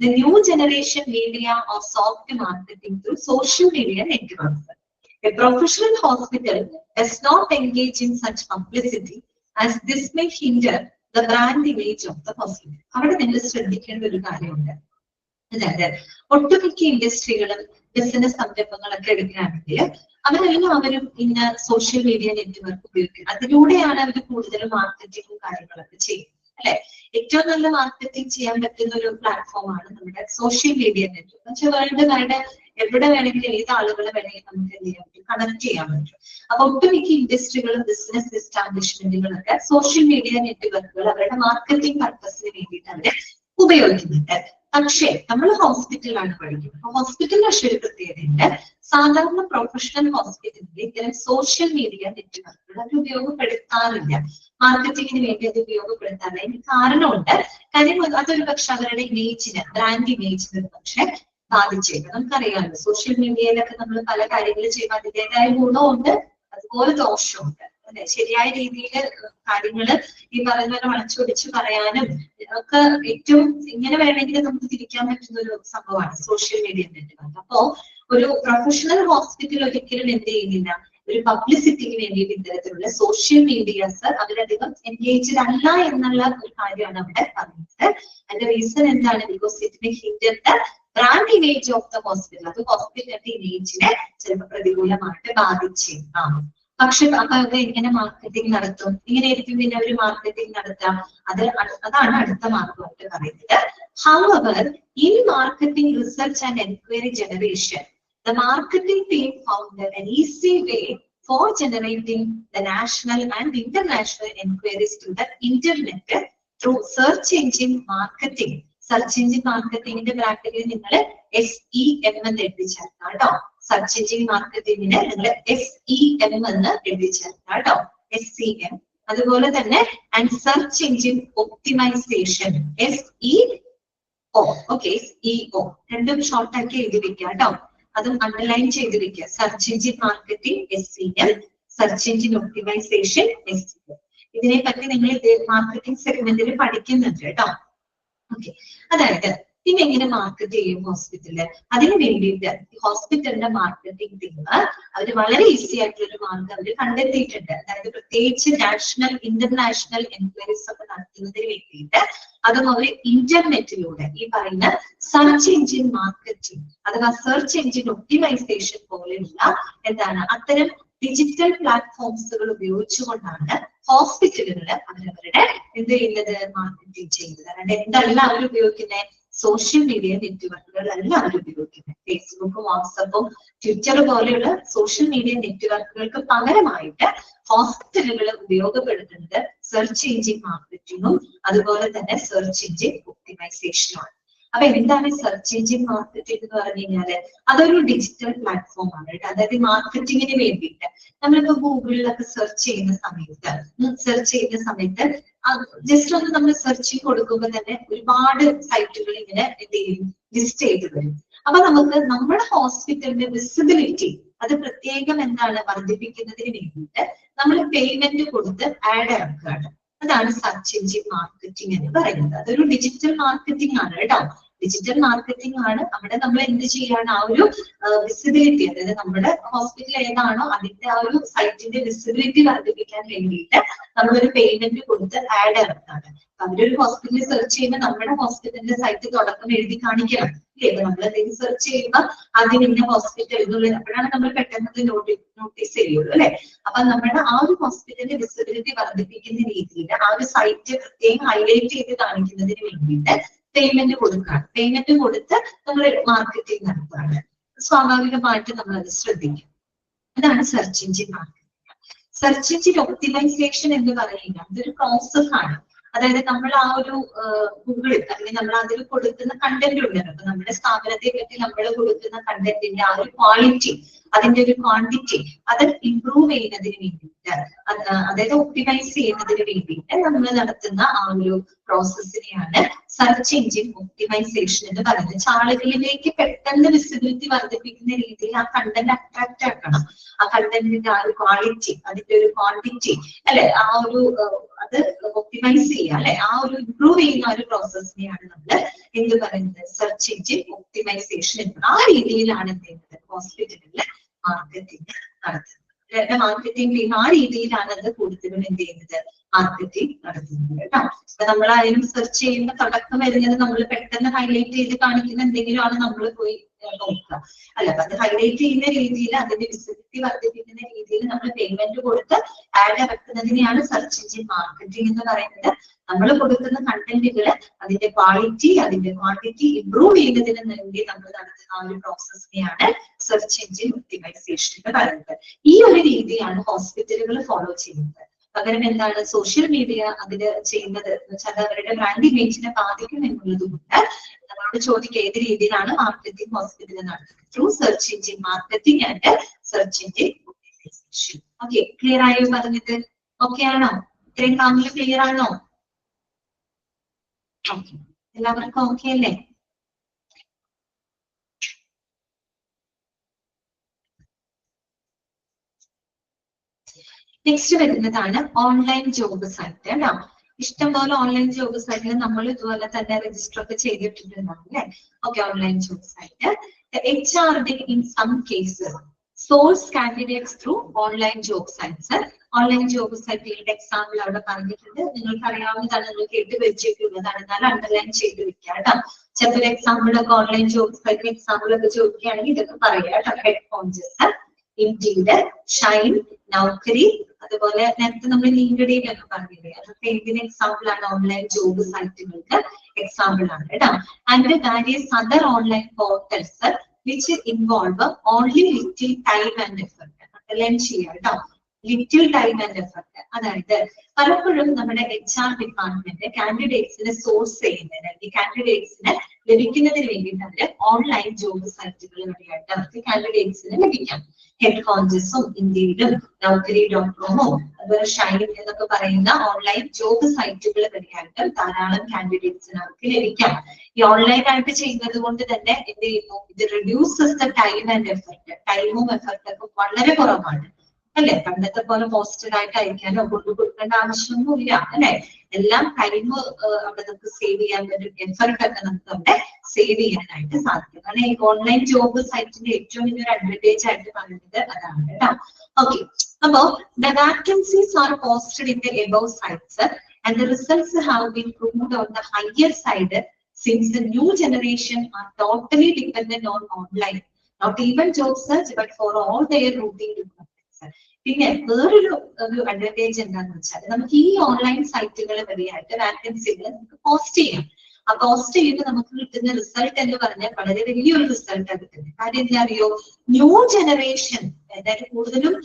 the new generation media or soft marketing through social media networks. A professional hospital does not engage in such publicity as this may hinder the brand image of the hospital. അവിടെ നിങ്ങൾ ശ്രദ്ധിക്കേണ്ട ഒരു കാര്യമുണ്ട്. അതായത് ഒട്ടുമിക്ക ഇൻഡസ്ട്രികളും business സംരംഭങ്ങളൊക്കെ എടുക്കുകയാണെങ്കിൽ അവരെല്ലാവരും ഇന്ന് സോഷ്യൽ മീഡിയ നെറ്റ്വർക്ക് ഉപയോഗിക്കും. അതിലൂടെയാണ് അവർ കൂടുതലും മാർക്കറ്റിംഗും കാര്യങ്ങളൊക്കെ ചെയ്യുന്നത് അല്ലെ. ഏറ്റവും നല്ല മാർക്കറ്റിംഗ് ചെയ്യാൻ പറ്റുന്ന ഒരു പ്ലാറ്റ്ഫോമാണ് നമ്മുടെ സോഷ്യൽ മീഡിയ നെറ്റ്വർക്ക്. പക്ഷെ വേൾഡ് വൈഡ് എവിടെ വേണമെങ്കിലും ഏത് ആളുകളെ വേണമെങ്കിലും നമുക്ക് എന്ത് ചെയ്യാൻ പറ്റും, കണക്ട് ചെയ്യാൻ പറ്റും. അപ്പൊ ഒട്ടുമിക്ക ഇൻഡസ്ട്രികളും ബിസിനസ് എസ്റ്റാബ്ലിഷ്മെന്റുകളൊക്കെ സോഷ്യൽ മീഡിയ നെറ്റ്വർക്കുകൾ അവരുടെ മാർക്കറ്റിംഗ് പർപ്പസിന് വേണ്ടിയിട്ട് അവര് ഉപയോഗിക്കുന്നുണ്ട്. പക്ഷേ നമ്മൾ ഹോസ്പിറ്റലിലാണ് പഠിക്കുന്നത്. ഹോസ്പിറ്റലിൽ പക്ഷേ ഒരു പ്രത്യേകതയുണ്ട്. സാധാരണ പ്രൊഫഷണൽ ഹോസ്പിറ്റലിൽ ഇത്തരം സോഷ്യൽ മീഡിയ നെറ്റ്വർക്കുകൾ അത് ഉപയോഗപ്പെടുത്താറില്ല. മാർക്കറ്റിങ്ങിന് വേണ്ടി അത് ഉപയോഗപ്പെടുത്താറില്ല. അതിന് കാരണമുണ്ട്. കാര്യം അതൊരു പക്ഷെ അവരുടെ ഇമേജിന്, ബ്രാൻഡ് ഇമേജിന് പക്ഷെ ബാധിച്ചേക്കാം. നമുക്കറിയാമല്ലോ സോഷ്യൽ മീഡിയയിലൊക്കെ നമ്മൾ പല കാര്യങ്ങൾ ചെയ്യുമ്പോൾ അതിൻ്റെതായ ഗുണമുണ്ട്, അതുപോലെ ദോഷമുണ്ട് അല്ലെ. ശരിയായ രീതിയിൽ കാര്യങ്ങൾ ഈ പറയുന്ന വളച്ചൊടിച്ച് പറയാനും ഒക്കെ ഏറ്റവും ഇങ്ങനെ വേണമെങ്കിൽ നമുക്ക് തിരിക്കാൻ പറ്റുന്ന ഒരു സംഭവമാണ് സോഷ്യൽ മീഡിയ നെറ്റ്വർക്ക്. അപ്പോ ഒരു പ്രൊഫഷണൽ ഹോസ്പിറ്റൽ ഒരിക്കലും എന്ത് ചെയ്യുന്നില്ല, ഒരു പബ്ലിസിറ്റിക്ക് വേണ്ടിയിട്ട് ഇത്തരത്തിലുള്ള സോഷ്യൽ മീഡിയാസ് അവരധികം എൻഗേജ്ഡ് അല്ല എന്നുള്ള ഒരു കാര്യമാണ് അവിടെ പറയുന്നത്. അതിന്റെ റീസൺ എന്താണ്? Because it may hinder the brand image of the hospital. അത് ഹോസ്പിറ്റലിന്റെ ഇമേജിനെ ചിലപ്പോൾ പ്രതികൂലമായിട്ട് ബാധിച്ചേക്കാം. പക്ഷെ അപ്പൊ അത് എങ്ങനെ മാർക്കറ്റിംഗ് നടത്തും? ഇങ്ങനെയായിരിക്കും പിന്നെ ഒരു മാർക്കറ്റിംഗ് നടത്താം. അതാണ് അടുത്ത മാർഗമായിട്ട് പറയുന്നത്. However, in marketing research and enquiry generation, the marketing team found an easy way for generating the national and international enquiries to the internet through search engine marketing. Search engine മാർക്കറ്റിംഗിന്റെ ബ്രാക്കറ്റിൽ നിങ്ങൾ SEM എന്ന് എഴുതി ചേർക്കാം കേട്ടോ. Search engine മാർക്കറ്റിംഗിന് നിങ്ങൾ SEM എന്ന് എഴുതി ചേർക്കാം കേട്ടോ, SEM. അതുപോലെ തന്നെ and search engine optimisation SEO. Okay, SEO രണ്ടും ഷോർട്ട് ആക്കി എഴുതി വെക്കുക കേട്ടോ, അതും അണ്ടർലൈൻ ചെയ്ത് വെക്കുക. Search engine marketing SEM, search engine optimisation SEO. ഇതിനെ പറ്റി നിങ്ങൾ മാർക്കറ്റിംഗ് സെഗ്മെന്റിൽ പഠിക്കുന്നുണ്ട് കേട്ടോ. ഓക്കെ, അതായത് പിന്നെ എങ്ങനെ മാർക്കറ്റ് ചെയ്യും ഹോസ്പിറ്റലില്? അതിന് വേണ്ടിയിട്ട് ഹോസ്പിറ്റലിന്റെ മാർക്കറ്റിംഗ് ടീം അവർ വളരെ ഈസി ആയിട്ടുള്ള ഒരു മാർഗം അവർ കണ്ടെത്തിയിട്ടുണ്ട്. അതായത് പ്രത്യേകിച്ച് നാഷണൽ ഇന്റർനാഷണൽ എൻക്വയറീസ് ഒക്കെ നടത്തുന്നതിന് വേണ്ടിയിട്ട് അതും അവർ ഇന്റർനെറ്റിലൂടെ ഈ പറയുന്ന സെർച്ച് എഞ്ചിൻ മാർക്കറ്റിംഗ് അഥവാ സെർച്ച് എഞ്ചിൻ ഒപ്റ്റിമൈസേഷൻ പോലെയുള്ള എന്താണ് അത്തരം ഡിജിറ്റൽ പ്ലാറ്റ്ഫോംസുകൾ ഉപയോഗിച്ചുകൊണ്ടാണ് ഹോസ്പിറ്റലുകൾ അവരവരുടെ എന്ത് ചെയ്യുന്നത്, മാർക്കറ്റിംഗ് ചെയ്യുന്നത്. അല്ലാണ്ട് എന്തല്ല അവർ ഉപയോഗിക്കുന്നത്, സോഷ്യൽ മീഡിയ നെറ്റ്വർക്കുകളല്ല അവർ ഉപയോഗിക്കുന്നത്. ഫേസ്ബുക്കും വാട്സപ്പും ട്വിറ്റർ പോലെയുള്ള സോഷ്യൽ മീഡിയ നെറ്റ്വർക്കുകൾക്ക് പകരമായിട്ട് ഹോസ്പിറ്റലുകൾ ഉപയോഗപ്പെടുത്തുന്നത് സെർച്ച് എഞ്ചിൻ മാർക്കറ്റിംഗും അതുപോലെ തന്നെ സെർച്ച് എഞ്ചിൻ ഒപ്റ്റിമൈസേഷനുമാണ്. അപ്പൊ എന്താണ് സെർച്ച് എഞ്ചിൻ മാർക്കറ്റിംഗ് എന്ന് പറഞ്ഞു കഴിഞ്ഞാല് അതൊരു ഡിജിറ്റൽ പ്ലാറ്റ്ഫോം ആണ് കേട്ടോ. അതായത് മാർക്കറ്റിങ്ങിന് വേണ്ടിയിട്ട് നമ്മളിപ്പോ ഗൂഗിളിലൊക്കെ സെർച്ച് ചെയ്യുന്ന സമയത്ത് ജസ്റ്റ് ഒന്ന് നമ്മൾ സെർച്ചിങ് കൊടുക്കുമ്പോൾ തന്നെ ഒരുപാട് സൈറ്റുകൾ ഇങ്ങനെ എന്ത് ചെയ്യും, ലിസ്റ്റ് ചെയ്ത് വരും. അപ്പൊ നമുക്ക് നമ്മുടെ ഹോസ്പിറ്റലിന്റെ വിസിബിലിറ്റി അത് പ്രത്യേകം എന്താണ് വർദ്ധിപ്പിക്കുന്നതിന് വേണ്ടിയിട്ട് നമ്മൾ പേയ്മെന്റ് കൊടുത്ത് ആഡ് ഇറക്കുകയാണ്. അതാണ് സെർച്ച് എഞ്ചിൻ മാർക്കറ്റിംഗ് എന്ന് പറയുന്നത്. അതൊരു ഡിജിറ്റൽ മാർക്കറ്റിംഗ് ആണ് കേട്ടോ. ഡിജിറ്റൽ മാർക്കറ്റിംഗ് ആണ്. അവിടെ നമ്മൾ എന്ത് ചെയ്യാണ്, ആ ഒരു വിസിബിലിറ്റി, അതായത് നമ്മുടെ ഹോസ്പിറ്റൽ ഏതാണോ അതിന്റെ ആ ഒരു സൈറ്റിന്റെ വിസിബിലിറ്റി വർദ്ധിപ്പിക്കാൻ വേണ്ടിയിട്ട് നമ്മളൊരു പേയ്മെന്റ് കൊടുത്ത് ആഡ് ഇറക്കാണ്. അവരൊരു ഹോസ്പിറ്റലിൽ സെർച്ച് ചെയ്യുമ്പോൾ നമ്മുടെ ഹോസ്പിറ്റലിന്റെ സൈറ്റ് തുടക്കം എഴുതി കാണിക്കണം അല്ലേ. നമ്മൾ എന്തെങ്കിലും സെർച്ച് ചെയ്യുമ്പോൾ ആദ്യം ഇന്ന ഹോസ്പിറ്റൽ എന്നുള്ളത് അപ്പോഴാണ് നമ്മൾ പെട്ടെന്ന് നോട്ടീസ് ചെയ്യുള്ളൂ അല്ലെ. അപ്പൊ നമ്മുടെ ആ ഒരു ഹോസ്പിറ്റലിന്റെ വിസിബിലിറ്റി വർദ്ധിപ്പിക്കുന്ന രീതിയിൽ ആ ഒരു സൈറ്റ് പ്രത്യേകം ഹൈലൈറ്റ് ചെയ്ത് കാണിക്കുന്നതിന് വേണ്ടിയിട്ട് പേയ്മെന്റ് കൊടുക്കുകയാണ്. പേയ്മെന്റ് കൊടുത്ത് നമ്മൾ മാർക്കറ്റിംഗ് നടത്തുകയാണ്. സ്വാഭാവികമായിട്ട് നമ്മൾ അത് ശ്രദ്ധിക്കും. അതാണ് search engine marketing. Search engine optimisation എന്ന് പറയുന്നത് അതൊരു പ്രോസസ് ആണ്. അതായത് നമ്മൾ ആ ഒരു ഗൂഗിളിൽ അല്ലെങ്കിൽ നമ്മൾ അതിൽ കൊടുക്കുന്ന കണ്ടന്റ് ഉണ്ടല്ലോ, അപ്പൊ നമ്മുടെ സ്ഥാപനത്തെ പറ്റി നമ്മൾ കൊടുക്കുന്ന കണ്ടന്റിന്റെ ആ ഒരു ക്വാളിറ്റി, അതിന്റെ ഒരു ക്വാണ്ടിറ്റി അത് ഇംപ്രൂവ് ചെയ്യുന്നതിന് വേണ്ടിയിട്ട്, അതായത് ഒപ്റ്റിമൈസ് ചെയ്യുന്നതിന് വേണ്ടിയിട്ട് നമ്മൾ നടത്തുന്ന ആ ഒരു പ്രോസസ്സിനെയാണ് സെർച്ച് എഞ്ചിൻ ഒപ്റ്റിമൈസേഷൻ എന്ന് പറയുന്നത്. ആളുകളിലേക്ക് പെട്ടെന്ന് വിസിബിലിറ്റി വർദ്ധിപ്പിക്കുന്ന രീതിയിൽ ആ കണ്ടന്റ് അട്രാക്ട് ആക്കണം. ആ കണ്ടന്റിന്റെ ആ ഒരു ക്വാളിറ്റി, അതിന്റെ ഒരു ക്വാണ്ടിറ്റി അല്ലെ, ആ ഒരു അത് ഒപ്റ്റിമൈസ് ചെയ്യുക അല്ലെ, ആ ഒരു ഇംപ്രൂവ് ചെയ്യുന്ന ഒരു പ്രോസസ്സിനെയാണ് നമ്മൾ എന്ത് പറയുന്നത്, സെർച്ച് എഞ്ചിൻ ഒപ്റ്റിമൈസേഷൻ എന്ന്. ആ രീതിയിലാണ് എന്ത് ചെയ്യുന്നത്, ഹോസ്പിറ്റലിൽ മാർക്കറ്റിംഗ് നടത്തുന്നത്. മാർക്കറ്റിംഗ് ടീം ആ രീതിയിലാണ് അത് കൂടുതലും എന്ത് ചെയ്യുന്നത്, മാർക്കറ്റിംഗ് നടത്തുന്നത് കേട്ടോ. അപ്പൊ നമ്മളായാലും സെർച്ച് ചെയ്യുന്ന തുടക്കം വരുന്നത് നമ്മൾ പെട്ടെന്ന് ഹൈലൈറ്റ് ചെയ്ത് കാണിക്കുന്ന എന്തെങ്കിലും ആണ് നമ്മൾ പോയി നോക്കുക അല്ല. അപ്പൊ അത് ഹൈലൈറ്റ് ചെയ്യുന്ന രീതിയിൽ, അതിന്റെ വിസിബിലിറ്റി വർദ്ധിപ്പിക്കുന്ന രീതിയിൽ നമ്മൾ പേയ്മെന്റ് കൊടുത്ത് ആഡ് ഇറക്കുന്നതിനെയാണ് സെർച്ച് എഞ്ചിൻ മാർക്കറ്റിംഗ് എന്ന് പറയുന്നത്. നമ്മൾ കൊടുക്കുന്ന കണ്ടന്റുകൾ അതിന്റെ ക്വാളിറ്റി, അതിന്റെ ക്വാണ്ടിറ്റി ഇംപ്രൂവ് ചെയ്യുന്നതിന് വേണ്ടി നമ്മൾ നടത്തുന്ന ആ ഒരു പ്രോസസ്സിനെയാണ് സെർച്ച് എഞ്ചിൻ ഒപ്റ്റിമൈസേഷൻ എന്ന് പറയുന്നത്. ഈ ഒരു രീതിയാണ് ഹോസ്പിറ്റലുകൾ ഫോളോ ചെയ്യുന്നത്. പകരം എന്താണ്, സോഷ്യൽ മീഡിയ അതിന് ചെയ്യുന്നത് എന്ന് വെച്ചാൽ അവരുടെ ബ്രാൻഡ് ഇമേജിനെ ബാധിക്കും എന്നുള്ളത് കൊണ്ട് നമ്മളോട് ചോദിക്കുക ഏത് രീതിയിലാണ് മാർക്കറ്റിംഗ് ഹോസ്പിറ്റൽ നടത്തുന്നത്. Through search engine marketing and search engine optimisation. Okay, clear ആയോ പറഞ്ഞത്? ഓക്കെ ആണോ? ഇത്രയും കാമില് ക്ലിയർ ആണോ? ഓക്കെ, എല്ലാവർക്കും ഓക്കെ അല്ലേ? നെക്സ്റ്റ് വരുന്നതാണ് ഓൺലൈൻ ജോബ് സൈറ്റ് കേട്ടോ. ഇഷ്ടംപോലെ ഓൺലൈൻ ജോബ് സൈറ്റിൽ നമ്മൾ ഇതുപോലെ തന്നെ രജിസ്റ്റർ ഒക്കെ ചെയ്തിട്ടുണ്ടാവും അല്ലെ. Okay, online job site HRD in some cases source candidates through online job sites. Online job സൈറ്റുകളുടെ എക്സാമ്പിൾ അവിടെ പറഞ്ഞിട്ടുണ്ട്. നിങ്ങൾക്ക് അറിയാവുന്നതാണ്, നിങ്ങൾ കേട്ട് വെച്ചിട്ടുള്ളതാണ്, എന്നാലും അണ്ടർലൈൻ ചെയ്ത് വെക്കുക കേട്ടോ. ചിലപ്പോൾ എക്സാമ്പിൾ ഒക്കെ ഓൺലൈൻ ജോബ് സൈറ്റ് എക്സാമ്പിൾ ഒക്കെ ചോദിക്കുകയാണെങ്കിൽ ഇതൊക്കെ പറയുക കേട്ടോ. ഹെഡ്ഫോൺസ്, ഇൻഡീഡ്, ഷൈൻ, നൗക്കരി, അതുപോലെ നേരത്തെ നമ്മൾ ലിങ്ക്ഡ്ഇൻ ഒക്കെ പറഞ്ഞില്ലേ, അതൊക്കെ ഇതിന് എക്സാമ്പിൾ ആണ്, ഓൺലൈൻ ജോബ് സൈറ്റുകൾക്ക് എക്സാമ്പിൾ ആണ് കേട്ടോ. And various other online portals which involve only little time and effort. Underline ചെയ്യുക കേട്ടോ, ലിറ്റിൽ ടൈം ആൻഡ് എഫർട്ട്. അതായത് പലപ്പോഴും നമ്മുടെ HR ഡിപ്പാർട്ട്മെന്റ് കാൻഡിഡേറ്റ്സിനെ സോഴ്സ് ചെയ്യുന്നതിന്, ഈ കാൻഡിഡേറ്റ്സിന് ലഭിക്കുന്നതിന് വേണ്ടിയിട്ട് അവര് ഓൺലൈൻ ജോബ് സൈറ്റുകൾ വഴിയായിട്ട് അവർക്ക് കാൻഡിഡേറ്റ്സിന് ലഭിക്കാം. ഹെഡ്ഫോൺസും ഇൻഡീഡും Naukri.com അതുപോലെ ഷൈൻ എന്നൊക്കെ പറയുന്ന ഓൺലൈൻ ജോബ് സൈറ്റുകൾ വഴിയായിട്ട് ധാരാളം കാൻഡിഡേറ്റ്സിന് അവർക്ക് ലഭിക്കാം. ഈ ഓൺലൈൻ ആയിട്ട് ചെയ്യുന്നത് കൊണ്ട് തന്നെ എന്ത് ചെയ്യുന്നു, ഇത് reduces the time and effort. ടൈമും എഫർട്ടൊക്കെ വളരെ കുറവാണ് അല്ലെ. പണ്ടത്തെ പോലെ പോസ്റ്ററായിട്ട് അയക്കാനോ കൊണ്ടു കൊടുക്കേണ്ട ആവശ്യമൊന്നുമില്ല അല്ലെ. എല്ലാം ടൈം അവിടെ നമുക്ക് സേവ് ചെയ്യാൻ പറ്റും, എഫർട്ട് ഒക്കെ നമുക്ക് അവിടെ സേവ് ചെയ്യാനായിട്ട് സാധിക്കും. കാരണം ഈ ഓൺലൈൻ ജോബ് സൈറ്റിന്റെ ഏറ്റവും വലിയൊരു അഡ്വാൻറ്റേജ് ആയിട്ട് പറയുന്നത് അതാണ് കേട്ടോ. ഓക്കെ, അപ്പോ the vacancies are posted in the above sites and the results have been proved on the higher side since the new generation are totally dependent on online, not even job search but for all their routine requirements. പിന്നെ വേറൊരു advantage എന്താന്ന് വെച്ചാൽ നമുക്ക് ഈ online സൈറ്റുകൾ വഴിയായിട്ട് വാക്കൻസികൾ നമുക്ക് post ചെയ്യാം. ആ പോസ്റ്റ് ചെയ്യുമ്പോൾ നമുക്ക് കിട്ടുന്ന റിസൾട്ട് എന്ന് പറഞ്ഞാൽ വളരെ വലിയൊരു റിസൾട്ടാണ് കിട്ടുന്നത്. കാര്യം എന്താ അറിയോ, ന്യൂ ജനറേഷൻ, അതായത് കൂടുതലും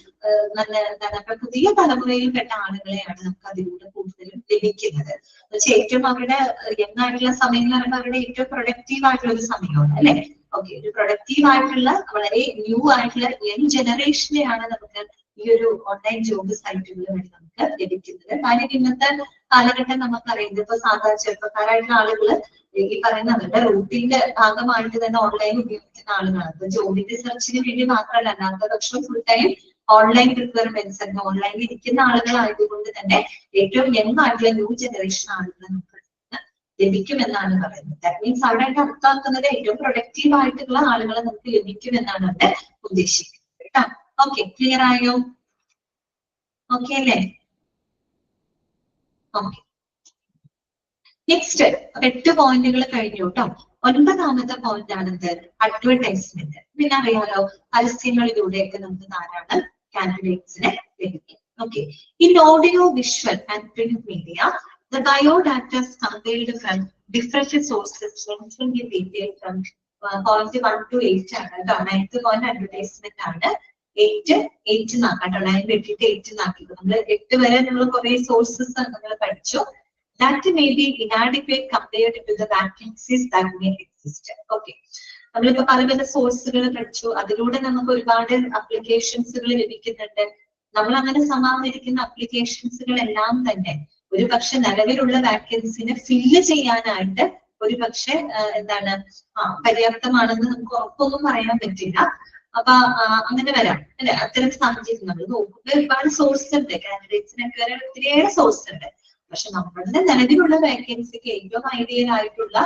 നല്ല എന്താണ് പുതിയ തലമുറയിൽപ്പെട്ട ആളുകളെയാണ് നമുക്ക് അതിലൂടെ കൂടുതലും ലഭിക്കുന്നത്. പക്ഷെ ഏറ്റവും അവരുടെ യങ് ആയിട്ടുള്ള സമയം എന്ന് പറയുമ്പോൾ അവരുടെ ഏറ്റവും പ്രൊഡക്റ്റീവ് ആയിട്ടുള്ള ഒരു സമയമാണ് അല്ലെ. ഓക്കെ, ഒരു പ്രൊഡക്റ്റീവ് ആയിട്ടുള്ള വളരെ ന്യൂ ആയിട്ടുള്ള യങ് ജനറേഷനെയാണ് നമുക്ക് ഈ ഒരു ഓൺലൈൻ ജോബ് സൈറ്റുകൾ വഴി നമുക്ക് ലഭിക്കുന്നത്. കാര്യം ഇന്നത്തെ കാലഘട്ടം നമുക്കറിയുന്നത് ഇപ്പൊ സാധാരണ ചെറുപ്പക്കാരായിട്ടുള്ള ആളുകള് ഈ പറയുന്ന അവരുടെ റൂട്ടീന്റെ ഭാഗമായിട്ട് തന്നെ ഓൺലൈൻ ഉപയോഗിക്കുന്ന ആളുകളാണ്. ഇപ്പൊ ജോബിന്റെ സെർച്ചിന് വേണ്ടി മാത്രമല്ല, അല്ലാത്ത പക്ഷം ഫുൾ ടൈം ഓൺലൈൻ റിക്വയർമെന്റ്സ് ഒക്കെ ഓൺലൈനിൽ ഇരിക്കുന്ന ആളുകളായതുകൊണ്ട് തന്നെ ഏറ്റവും യങ് ആയിട്ടുള്ള ന്യൂ ജനറേഷൻ ആളുകൾ നമുക്ക് ലഭിക്കുമെന്നാണ് പറയുന്നത്. ദാറ്റ് മീൻസ് അവിടെ അർത്ഥമാക്കുന്നത് ഏറ്റവും പ്രൊഡക്റ്റീവ് ആയിട്ടുള്ള ആളുകളെ നമുക്ക് ലഭിക്കുമെന്നാണ് അവിടെ ഉദ്ദേശിക്കുന്നത് കേട്ടോ. ഓക്കെ, ക്ലിയർ ആയോ? ഓക്കെ അല്ലേ? ഓക്കെ, നെക്സ്റ്റ് 8 പോയിന്റുകൾ കഴിഞ്ഞു കേട്ടോ. 9ാമത്തെ പോയിന്റ് ആണെന്ത്, അഡ്വർടൈസ്മെന്റ്. പിന്നെ അറിയാലോ, പരസ്യങ്ങളിലൂടെയൊക്കെ നമുക്ക് ധാരാളം കാൻഡിഡേറ്റ്സിനെ ലഭിക്കും. Okay, in audio visual and print media the biodata is compiled from different sources mentioned in detail from point 1 to 8 ആണ് കേട്ടോ. 9th പോയിന്റ് അഡ്വർടൈസ്മെന്റ് ആണ്. 8 നാക്കാട്ടോ. 9 വെട്ടിട്ട് 8 നാക്കിട്ടു. നമ്മൾ 8 വരെ നമ്മൾ കുറെ സോഴ്സസ് നമ്മൾ പഠിച്ചു. That may be inadequate compared to the vacancies that may exist. Okay. നമ്മളിപ്പോ പല പല സോഴ്സുകൾ പഠിച്ചു. അതിലൂടെ നമുക്ക് ഒരുപാട് അപ്ലിക്കേഷൻസുകൾ ലഭിക്കുന്നുണ്ട്. നമ്മൾ അങ്ങനെ സമാഹരിക്കുന്ന അപ്ലിക്കേഷൻസുകളെല്ലാം തന്നെ ഒരു പക്ഷെ നിലവിലുള്ള വാക്കൻസിനെ ഫില്ല് ചെയ്യാനായിട്ട് ഒരു പക്ഷെ എന്താണ് പര്യാപ്തമാണെന്ന് നമുക്ക് ഉറപ്പൊന്നും പറയാൻ പറ്റില്ല. അപ്പൊ അങ്ങനെ വരാം അല്ലെ. അത്തരം സാഹചര്യം നമ്മൾ നോക്കുമ്പോൾ ഒരുപാട് സോഴ്സ് ഉണ്ട്. കാൻഡിഡേറ്റ്സിനൊക്കെ ഒത്തിരിയേറെ സോഴ്സ് ഉണ്ട്. പക്ഷെ നമ്മളുടെ നിലവിലുള്ള വാക്കൻസിക്ക് ഏറ്റവും ഐഡിയൽ ആയിട്ടുള്ള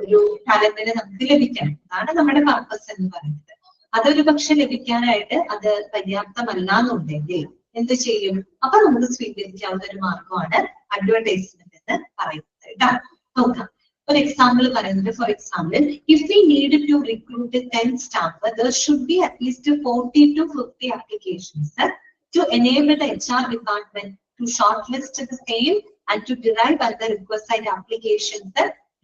ഒരു ടാലന്റിനെ നമുക്ക് ലഭിക്കണം. അതാണ് നമ്മുടെ പർപ്പസ് എന്ന് പറയുന്നത്. അതൊരു പക്ഷെ ലഭിക്കാനായിട്ട് അത് പര്യാപ്തമല്ല എന്നുണ്ടെങ്കിൽ എന്ത് ചെയ്യും? അപ്പൊ നമുക്ക് സ്വീകരിക്കാവുന്ന ഒരു മാർഗമാണ് അഡ്വർടൈസ്മെന്റ് എന്ന് പറയുന്നത് കേട്ടോ. നോക്കാം ഒരു എക്സാമ്പിൾ പറയുന്നത്. For example, if we need to recruit 10 staff, there should be at least 40 to 50 applications to enable the HR department to shortlist the same and to derive other requisite applications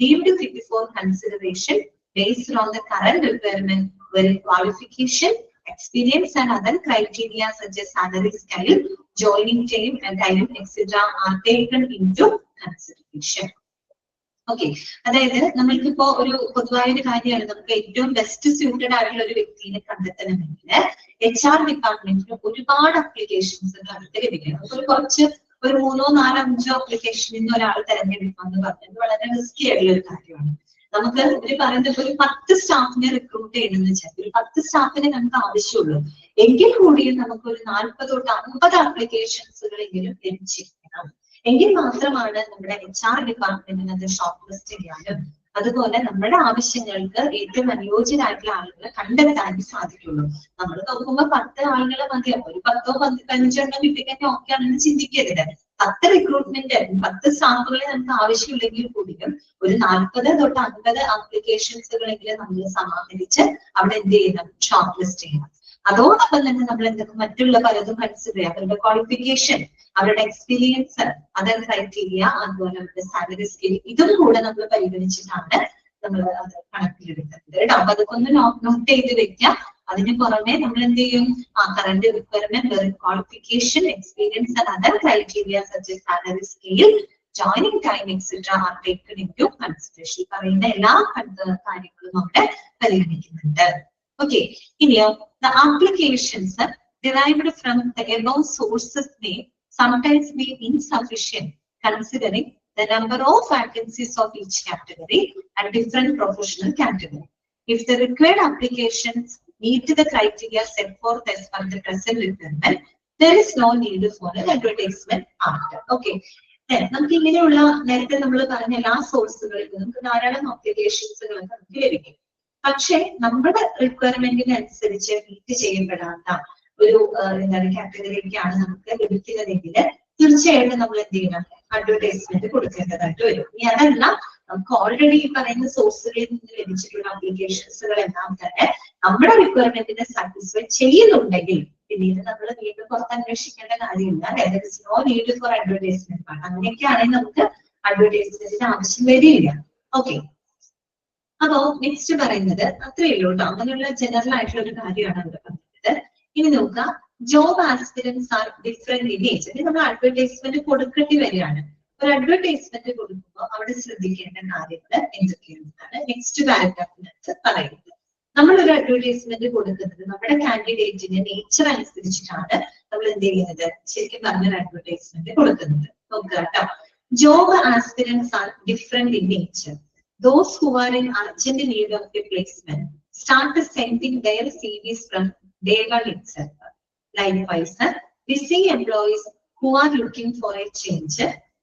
deemed fit for consideration based on the current requirement, where qualification, experience and other criteria such as salary scale, joining time and time, etc. are taken into consideration. Okay, അതായത് നമ്മൾക്കിപ്പോ ഒരു പൊതുവായ ഒരു കാര്യമാണ്, നമുക്ക് ഏറ്റവും best suited ആയിട്ടുള്ള ഒരു വ്യക്തിയെ കണ്ടെത്തണമെങ്കിൽ HR ഡിപ്പാർട്ട്മെന്റിന് ഒരുപാട് അപ്ലിക്കേഷൻസ് നമുക്ക് ലഭിക്കണം. കുറച്ച് ഒരു 3, 4, 5 അപ്ലിക്കേഷനിൽ നിന്ന് ഒരാൾ തെരഞ്ഞെടുക്കുക എന്ന് പറഞ്ഞത് വളരെ റിസ്കി ആയിട്ടുള്ള ഒരു കാര്യമാണ്. നമുക്ക് ഇവര് പറയുന്നത് ഒരു 10 സ്റ്റാഫിനെ റിക്രൂട്ട് ചെയ്യണമെന്ന് വെച്ചാൽ ഒരു 10 സ്റ്റാഫിനെ നമുക്ക് ആവശ്യമുള്ളൂ. എങ്കിൽ കൂടിയും നമുക്ക് ഒരു 40 തൊട്ട് 50 അപ്ലിക്കേഷൻസുകളെങ്കിലും ലഭിച്ചിരിക്കണം. എങ്കിൽ മാത്രമാണ് നമ്മുടെ HR ഡിപ്പാർട്ട്മെന്റിന് അത് ഷോർട്ട് ലിസ്റ്റ് ചെയ്യാനും അതുപോലെ നമ്മുടെ ആവശ്യങ്ങൾക്ക് ഏറ്റവും അനുയോജ്യരായിട്ടുള്ള ആളുകളെ കണ്ടെത്താനും സാധിക്കുള്ളൂ. നമ്മൾ നോക്കുമ്പോൾ 10 ആളുകളെ മതിയാവും. ഒരു 10ഓ 15 എണ്ണം കിട്ടിക്കഴിഞ്ഞാൽ ഓക്കെ ആണെന്ന് ചിന്തിക്കരുത്. 10 റിക്രൂട്ട്മെന്റ് 10 സ്റ്റാഫുകളെ നമുക്ക് ആവശ്യമില്ലെങ്കിൽ കൂടിയും ഒരു 40 തൊട്ട് 50 ആപ്ലിക്കേഷൻസുകളെങ്കിലും നമ്മൾ സമാഹരിച്ച് അവിടെ എന്ത് ചെയ്യണം? ഷോർട്ട് ലിസ്റ്റ് ചെയ്യണം. അതോടൊപ്പം തന്നെ നമ്മൾ എന്തൊക്കെ മറ്റുള്ള പലതും കൺസിഡർ ചെയ്യാം. അവരുടെ ക്വാളിഫിക്കേഷൻ, അവരുടെ എക്സ്പീരിയൻസ്, അതർ ക്രൈറ്റീരിയ, അതുപോലെ അവരുടെ സാലറി സ്കെയിൽ, ഇതും കൂടെ നമ്മൾ പരിഗണിച്ചിട്ടാണ് നമ്മൾ അത് കണക്കിലെടുക്കുന്നത് കേട്ടോ. അപ്പൊ അതൊക്കെ ഒന്ന് നോട്ട് ചെയ്ത് വെക്കാം. അതിന് പുറമെ നമ്മൾ എന്ത് ചെയ്യും? Current requirement, qualification, experience and other criteria such as salary scale, joining time, etc. are taken into consideration. പറയുന്ന എല്ലാ കാര്യങ്ങളും നമ്മുടെ പരിഗണിക്കുന്നുണ്ട്. Okay, here the applications derived from the above sources may sometimes be insufficient considering the number of vacancies of each category and different professional category. If the required applications meet the criteria set forth as per the present requirement, there is no need for an advertisement after. Okay. നമുക്ക് ഇങ്ങനെയുള്ള നേരത്തെ നമ്മൾ പറഞ്ഞ എല്ലാ സോഴ്സുകളിൽ നമുക്ക് ധാരാളം അപ്ലിക്കേഷൻസുകൾ നമുക്ക് ലഭിക്കും. പക്ഷെ നമ്മുടെ റിക്വയർമെന്റിന് അനുസരിച്ച് മീറ്റ് ചെയ്യപ്പെടാത്ത ഒരു എന്താണ് കാറ്റഗറിക്കാണ് നമുക്ക് ലഭിക്കുന്നതെങ്കിൽ തീർച്ചയായിട്ടും നമ്മൾ എന്ത് ചെയ്യണം? അഡ്വർടൈസ്മെന്റ് കൊടുക്കേണ്ടതായിട്ട് വരും. ഇനി അതല്ല, നമുക്ക് ഓൾറെഡി ഈ പറയുന്ന സോഴ്സുകളിൽ നിന്ന് ലഭിച്ചിട്ടുള്ള അപ്ലിക്കേഷൻസുകളെല്ലാം തന്നെ നമ്മുടെ റിക്വയർമെന്റിനെ സാറ്റിസ്ഫൈ ചെയ്യുന്നുണ്ടെങ്കിൽ പിന്നീട് നമ്മൾ വീണ്ടും പുറത്ത് അന്വേഷിക്കേണ്ട കാര്യമില്ല. നോ നീഡ് ഫോർ അഡ്വർടൈസ്മെന്റ് ആണ്. അങ്ങനെയൊക്കെയാണെങ്കിൽ നമുക്ക് അഡ്വർടൈസ്മെന്റിന് ആവശ്യം വരില്ല. ഓക്കെ, അപ്പോ നെക്സ്റ്റ് പറയുന്നത് അത്രയേ ഉള്ളൂ കേട്ടോ. അങ്ങനെയുള്ള ജനറൽ ആയിട്ടുള്ള ഒരു കാര്യമാണ് അവിടെ പറഞ്ഞത്. ഇനി നോക്കാം, job aspirants are different in age. നമ്മൾ അഡ്വർടൈസ്മെന്റ് കൊടുക്കേണ്ടി വരികയാണ്. ഒരു അഡ്വർടൈസ്മെന്റ് കൊടുക്കുമ്പോൾ അവിടെ ശ്രദ്ധിക്കേണ്ട കാര്യങ്ങൾ എന്തൊക്കെയാണെന്നാണ് നെക്സ്റ്റ് പാരഗ്രാഫിനകത്ത് പറയുന്നത്. നമ്മളൊരു അഡ്വർടൈസ്മെന്റ് കൊടുക്കുന്നത് നമ്മുടെ കാൻഡിഡേറ്റിന്റെ നേച്ചർ അനുസരിച്ചിട്ടാണ് നമ്മൾ എന്ത് ചെയ്യുന്നത്? ശരിക്കും പറഞ്ഞൊരു അഡ്വർടൈസ്മെന്റ് കൊടുക്കുന്നത്. നോക്കുക കേട്ടോ. Job aspirants are different in nature. Those who are in urgent need of replacement start sending their CVs from day one itself. Likewise, busy employees who are looking for a change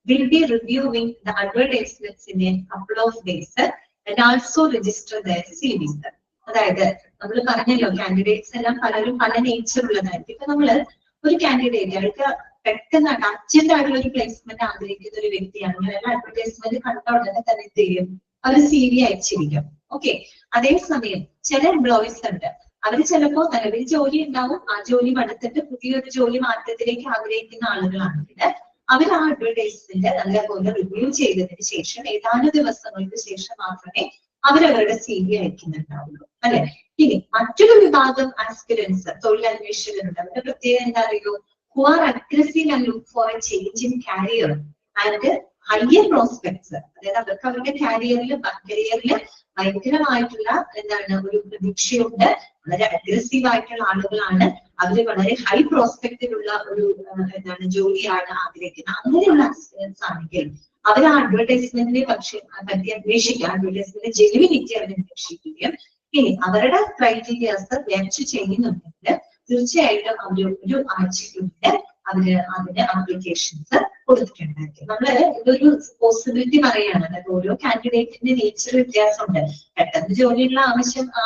will be reviewing the advertisements in a couple of days and also register their CVs. അതായത് നമ്മൾ പറഞ്ഞല്ലോ, candidates എല്ലാം പലരും പല nature ഉള്ളതായിരിക്കും. ഇപ്പൊ നമ്മള് ഒരു കാൻഡിഡേറ്റ് അയാൾക്ക് പെട്ടെന്ന് അർജന്റ് ആയിട്ടുള്ള ഒരു പ്ലേസ്മെന്റ് ആഗ്രഹിക്കുന്ന ഒരു വ്യക്തിയാണെങ്കിൽ അഡ്വർടൈസ്മെന്റ് കണ്ട ഉടനെ തന്നെ എന്ത് ചെയ്യും? അവർ CV അയച്ചിരിക്കും. ഓക്കെ, അതേസമയം ചില എംപ്ലോയീസ് ഉണ്ട്, അവർ ചിലപ്പോ നിലവിൽ ജോലി ഉണ്ടാവും, ആ ജോലി മടുത്തിട്ട് പുതിയൊരു ജോലി മാറ്റത്തിലേക്ക് ആഗ്രഹിക്കുന്ന ആളുകളാണെങ്കിൽ അവർ ആ അഡ്വർടൈസ്മെന്റ് നല്ലപോലെ റിവ്യൂ ചെയ്തതിന് ശേഷം ഏതാനും ദിവസങ്ങൾക്ക് ശേഷം മാത്രമേ അവരവരുടെ CV അയക്കുന്നുണ്ടാവുള്ളൂ അല്ലെ. ഇനി മറ്റൊരു വിഭാഗം ആസ്പിരൻസ് തൊഴിലന്വേഷകരുണ്ട്. അവരുടെ പ്രത്യേകത എന്താ അറിയോ? who are aggressive and look for a change in career and higher prospects. അതായത് അവർക്ക് അവരുടെ കരിയറിൽ ഭയങ്കരമായിട്ടുള്ള എന്താണ് ഒരു പ്രതീക്ഷയുണ്ട്, വളരെ അഗ്രസീവ് ആയിട്ടുള്ള ആളുകളാണ്, അവര് വളരെ ഹൈ പ്രോസ്പെക്റ്റിലുള്ള ഒരു എന്താണ് ജോലിയാണ് ആഗ്രഹിക്കുന്നത്. അങ്ങനെയുള്ള ആസ്പിരൻസ് ആണെങ്കിൽ അവർ ആ അഡ്വർടൈസ്മെന്റിനെ പറ്റി അന്വേഷിക്കുക, അഡ്വർടൈസ്മെന്റിന്റെ ജെനുവിനിറ്റി അവർ അന്വേഷിക്കുകയും ഇനി അവരുടെ ക്രൈറ്റീരിയാസ് മാച്ച് ചെയ്യുന്നുണ്ടെങ്കിൽ തീർച്ചയായിട്ടും അവർ ഒരു ആഴ്ചയ്ക്കുള്ളിൽ അതിന് ആപ്ലിക്കേഷൻസ് കൊടുത്തിട്ടുണ്ടായിരിക്കും. നമ്മള് ഇതൊരു പോസിബിലിറ്റി പറയാണ്. അതായത് ഓരോ കാൻഡിഡേറ്റിന്റെ നേച്ചർ വ്യത്യാസമുണ്ട്. പെട്ടെന്ന് ജോലിയുള്ള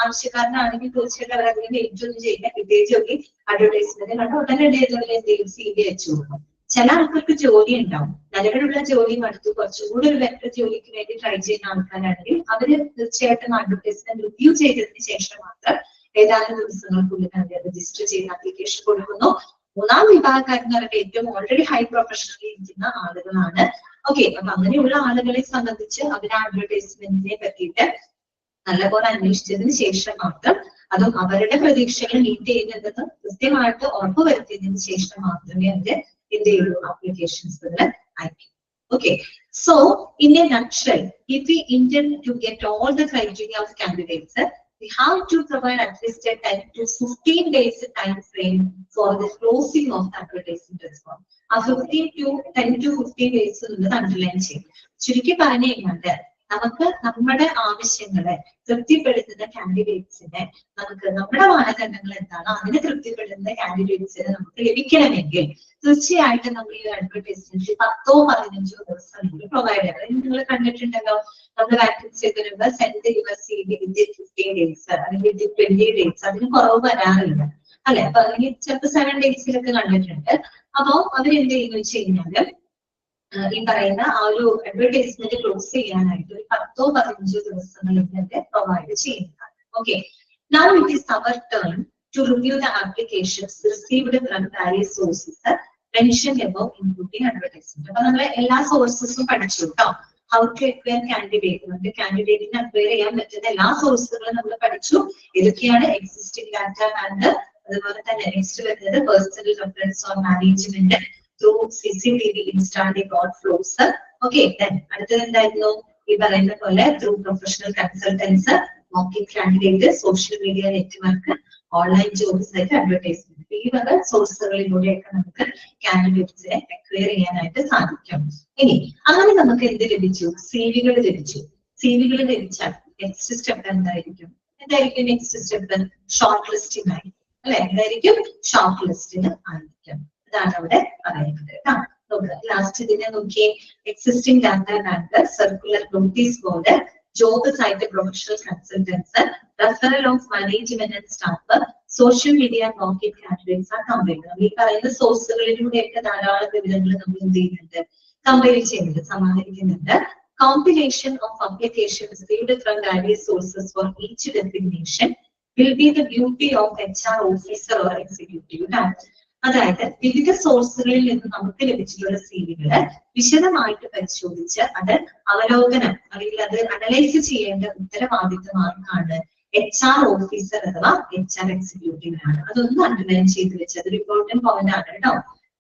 ആവശ്യക്കാരനാണെങ്കിൽ തീർച്ചയായിട്ടും അവർ അതിന് വെയിറ്റ് ഒന്നും ചെയ്യില്ല. കിട്ടിയ ജോലി അഡ്വർടൈസ്മെന്റ് കണ്ട് ഉടനെ എന്തെങ്കിലും CV അയച്ചു കൊടുക്കും. ചില ആൾക്കാർക്ക് ജോലി ഉണ്ടാവും, നിലവിലുള്ള ജോലിയും അടുത്ത് കുറച്ചുകൂടി ഒരു ബെറ്റർ ജോലിക്ക് വേണ്ടി ട്രൈ ചെയ്യുന്ന ആൾക്കാരാണെങ്കിൽ അവര് തീർച്ചയായിട്ടും അഡ്വർടൈസ്മെന്റ് റിവ്യൂ ചെയ്തതിന് ശേഷം മാത്രം ഏതാനും ദിവസങ്ങൾക്കുള്ളിൽ അവർ രജിസ്റ്റർ ചെയ്ത് ആപ്ലിക്കേഷൻ കൊടുക്കുന്നു. മൂന്നാം വിഭാഗക്കാരെന്ന് പറയുന്നത് ഏറ്റവും ഓൾറെഡി ഹൈ പ്രൊഫഷണലിൽ ഇരിക്കുന്ന ആളുകളാണ്. ഓക്കെ, അപ്പൊ അങ്ങനെയുള്ള ആളുകളെ സംബന്ധിച്ച് അവർ അഡ്വർടൈസ്മെന്റിനെ പറ്റിയിട്ട് നല്ലപോലെ അന്വേഷിച്ചതിന് ശേഷം മാത്രം, അതും അവരുടെ പ്രതീക്ഷകൾ മീറ്റ് ചെയ്യുന്നതെന്ന് കൃത്യമായിട്ട് ഉറപ്പുവരുത്തിയതിന് ശേഷം മാത്രമേ അവര് എന്ത് ചെയ്യുള്ളൂ, ആപ്ലിക്കേഷൻസ് അയക്കും. Okay, so in a nutshell, if we intend to get all the criteria of candidates, we have to provide at least a 10 to 15 days time frame for the closing of the advertisement response. ആ 10 to 15 days എന്നുള്ളത് underline ചെയ്യും. ചുരുക്കി പറഞ്ഞു കഴിഞ്ഞാൽ നമുക്ക് നമ്മുടെ ആവശ്യങ്ങളെ തൃപ്തിപ്പെടുത്തുന്ന കാൻഡിഡേറ്റ്സിനെ നമുക്ക് നമ്മുടെ മാനദണ്ഡങ്ങൾ എന്താണോ അതിനെ തൃപ്തിപ്പെടുത്തുന്ന കാൻഡിഡേറ്റ്സിനെ നമുക്ക് ലഭിക്കണമെങ്കിൽ തീർച്ചയായിട്ടും നമ്മൾ ഈ അഡ്വർടൈസ്മെന്റ് 10-15 ദിവസം പ്രൊവൈഡ് ചെയ്യണം. നിങ്ങൾ കണ്ടിട്ടുണ്ടല്ലോ, നമ്മൾ വാക്കൻസി ഒക്കെ വരുമ്പോൾ send your CV within 15 days അല്ലെങ്കിൽ 20 days, അതിന് കുറവ് വരാറില്ല അല്ലെ. അപ്പൊ അല്ലെങ്കിൽ ചിലപ്പോൾ 7 days കണ്ടിട്ടുണ്ട്. അപ്പൊ അവരെന്ത് ചെയ്യുന്നു വെച്ച് കഴിഞ്ഞാല് ഈ പറയുന്ന ആ ഒരു അഡ്വർടൈസ്മെന്റ് ക്ലോസ് ചെയ്യാനായിട്ട് ഒരു 10-15 ദിവസങ്ങളിലൊക്കെ പ്രൊവൈഡ് ചെയ്യുന്നതാണ്. Okay, now it is our turn to review the applications received from various sources mentioned above including advertisement. അപ്പൊ നമ്മൾ എല്ലാ സോഴ്സസും പഠിച്ചു കേട്ടോ. ഹൗ ടു അക്വയർ കാൻഡിഡേറ്റ്, നമുക്ക് കാൻഡിഡേറ്റിനെ അക്വയർ ചെയ്യാൻ പറ്റുന്ന എല്ലാ സോഴ്സുകളും നമ്മൾ പഠിച്ചു. ഏതൊക്കെയാണ്? എക്സിസ്റ്റിംഗ് ഡാറ്റ ആൻഡ് അതുപോലെ തന്നെ നെക്സ്റ്റ് വരുന്നത് personal reference on management through CCTV installed got flows. Okay, then അടുത്തത് എന്തായിരുന്നു? ഈ പറയുന്ന പോലെ through professional consultants, mocking candidate, social media network, online jobs ആയിട്ട് അഡ്വർടൈസ്മെന്റ്. ഈ വക സോഴ്സുകളിലൂടെയൊക്കെ നമുക്ക് കാൻഡിഡേറ്റ്സിനെ അക്വയർ ചെയ്യാനായിട്ട് സാധിക്കും. ഇനി അങ്ങനെ നമുക്ക് എന്ത് ലഭിച്ചു? CV-കൾ ലഭിച്ചു. CV-കൾ ലഭിച്ചാൽ നെക്സ്റ്റ് സ്റ്റെപ്പ് എന്തായിരിക്കും? Next step? ഷോർട്ട് ലിസ്റ്റിംഗ് ആയിരിക്കും അല്ലെ. എന്തായിരിക്കും? ഷോർട്ട് ലിസ്റ്റിംഗ് ആയിരിക്കും. അതാണ് അവിടെ പറയുന്നത് കേട്ടോ. ലാസ്റ്റ് ഇതിനെ നോക്കിയേ. Existing data bank, circular notice board, job site professional consultants, referral of management and staff, social media walking candidates ആ കമ്പൈൻ. ഈ പറയുന്ന സോഴ്സുകളിലൂടെയൊക്കെ ധാരാളം വിവരങ്ങൾ നമ്മൾ എന്ത് ചെയ്യുന്നുണ്ട്? കമ്പൈൻ ചെയ്യുന്നുണ്ട്, സമാഹരിക്കുന്നുണ്ട്. Compilation of applications received from various sources for each designation will be the duty of HR officer or executive. അതായത് വിവിധ സോഴ്സുകളിൽ നിന്ന് നമുക്ക് ലഭിച്ചിട്ടുള്ള CV-കള് വിശദമായിട്ട് പരിശോധിച്ച് അത് അവലോകനം അല്ലെങ്കിൽ അത് അനലൈസ് ചെയ്യേണ്ട ഉത്തരവാദിത്വം ആർക്കാണ്? HR ഓഫീസർ അഥവാ HR എക്സിക്യൂട്ടീവിനാണ്. അതൊന്നും അണ്ടർലൈൻ ചെയ്ത് വെച്ചത് ഒരു ഇമ്പോർട്ടന്റ് പോയിന്റ് ആണ് കേട്ടോ.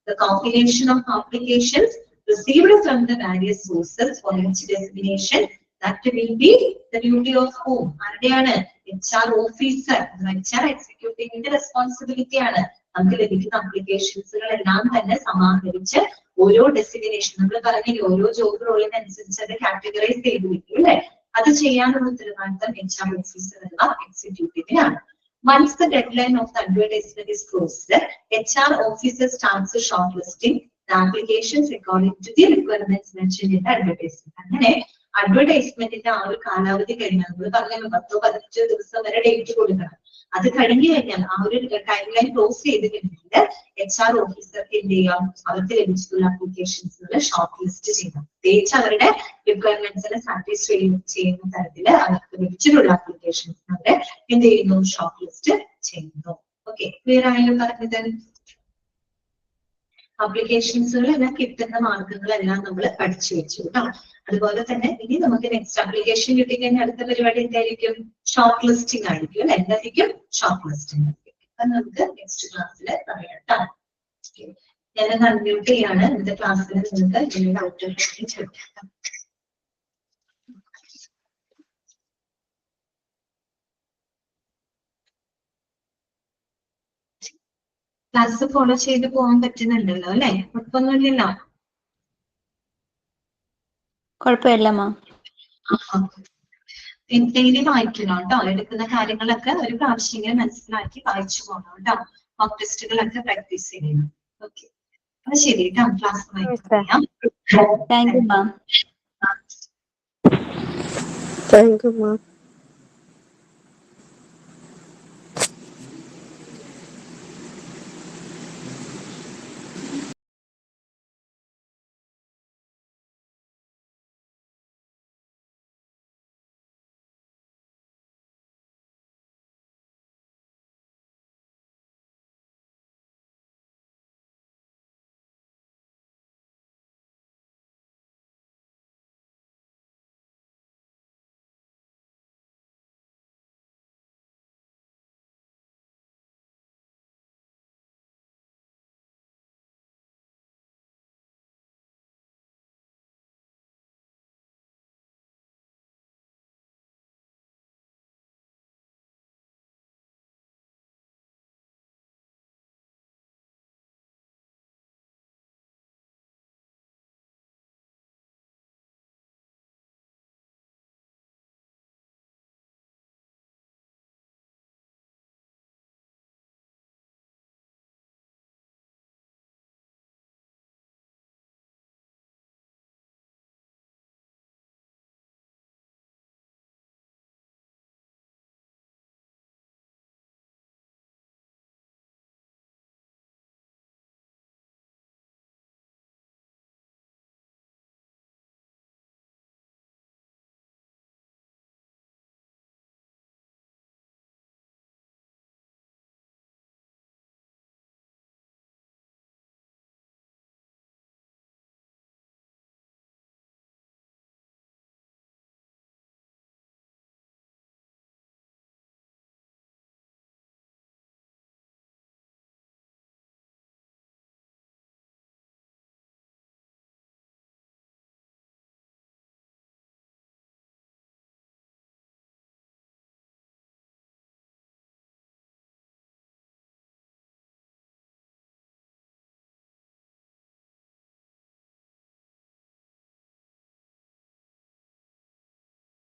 The compilation of applications received from the various sources for each designation, that will be the duty of whom? ആരുടെയാണ്? HR ഓഫീസർ, HR എക്സിക്യൂട്ടീവിന്റെ റെസ്പോൺസിബിലിറ്റി ആണ്. നമുക്ക് ലഭിക്കുന്ന അപ്ലിക്കേഷൻസുകൾ എല്ലാം തന്നെ സമാഹരിച്ച് ഓരോ ഡെസിഗ്നേഷൻ നമ്മൾ പറഞ്ഞില്ലേ, ഓരോ ജോബ് റോളിനനുസരിച്ച് അത് കാറ്റഗറൈസ് ചെയ്ത് വെക്കും അല്ലെ. അത് ചെയ്യാനുള്ള ഉത്തരവാദിത്തം HR ഓഫീസർ അഥവാ എക്സിക്യൂട്ടീവിനാണ്. Once the deadline of the advertisement is closed, HR officer starts shortlisting the applications according to the requirements mentioned in the advertisement. അങ്ങനെ അഡ്വർടൈസ്മെന്റിന്റെ ആ ഒരു കാലാവധി കഴിഞ്ഞാൽ നമ്മൾ പറഞ്ഞ 10-15 ദിവസം വരെ ഡേറ്റ് കൊടുക്കണം. അത് കഴിഞ്ഞു കഴിഞ്ഞാൽ ആ ഒരു ടൈം ലൈൻ ക്ലോസ് ചെയ്ത് കഴിഞ്ഞാൽ HR ഓഫീസർക്ക് എന്ത് ചെയ്യാം? അവർക്ക് ലഭിച്ചിട്ടുള്ള അപ്ലിക്കേഷൻസുകൾ ഷോർട്ട് ലിസ്റ്റ് ചെയ്യണം. പ്രത്യേകിച്ച് അവരുടെ റിക്വയർമെന്റ്സിനെ സാറ്റിസ്ഫൈ ചെയ്യുന്ന തരത്തിൽ അവർക്ക് ലഭിച്ചിട്ടുള്ള അപ്ലിക്കേഷൻസ് അവരെ എന്ത് ചെയ്യുന്നു? ഷോർട്ട് ലിസ്റ്റ് ചെയ്യുന്നു. ഓക്കെ, ക്ലിയർ ആയാലും പറഞ്ഞത്. അപ്ലിക്കേഷൻസുകളെല്ലാം കിട്ടുന്ന മാർഗങ്ങളെല്ലാം നമ്മൾ പഠിച്ചു വെച്ചു കേട്ടോ. അതുപോലെ തന്നെ ഇനി നമുക്ക് നെക്സ്റ്റ് അപ്ലിക്കേഷൻ കിട്ടിക്കഴിഞ്ഞാൽ അടുത്ത പരിപാടി എന്തായിരിക്കും? ഷോർട്ട് ലിസ്റ്റിംഗ് ആയിരിക്കും അല്ലെ? എന്തായിരിക്കും? ഷോർട്ട് ലിസ്റ്റിംഗ് ആയിരിക്കും. അപ്പൊ നമുക്ക് നെക്സ്റ്റ് ക്ലാസ്സിൽ പറയാം കേട്ടോ. ഞാൻ അൺമ്യൂട്ട് ചെയ്യാണ്. ഇന്നത്തെ ക്ലാസ്സിൽ നിങ്ങൾക്ക് ഇതിന്റെ ഡൗട്ട് ചോദിക്കാം. ക്ലാസ് ഫോളോ ചെയ്ത് പോകാൻ പറ്റുന്നുണ്ടല്ലോ അല്ലെ? കുഴപ്പമൊന്നുമില്ലല്ലോ? കുഴപ്പമില്ല മാം. ഡെയിലി വായിക്കണം കേട്ടോ. എടുക്കുന്ന കാര്യങ്ങളൊക്കെ ഒരു പ്രാവശ്യം മനസ്സിലാക്കി വായിച്ചു പോകണം കേട്ടോ. മോക്ക് ടെസ്റ്റുകളൊക്കെ പ്രാക്ടീസ് ചെയ്യണം. ഓക്കെ, അപ്പൊ ശരി കേട്ടോ. ക്ലാസ് വായിക്കാം. Thank you ma'am. Thank you ma'am.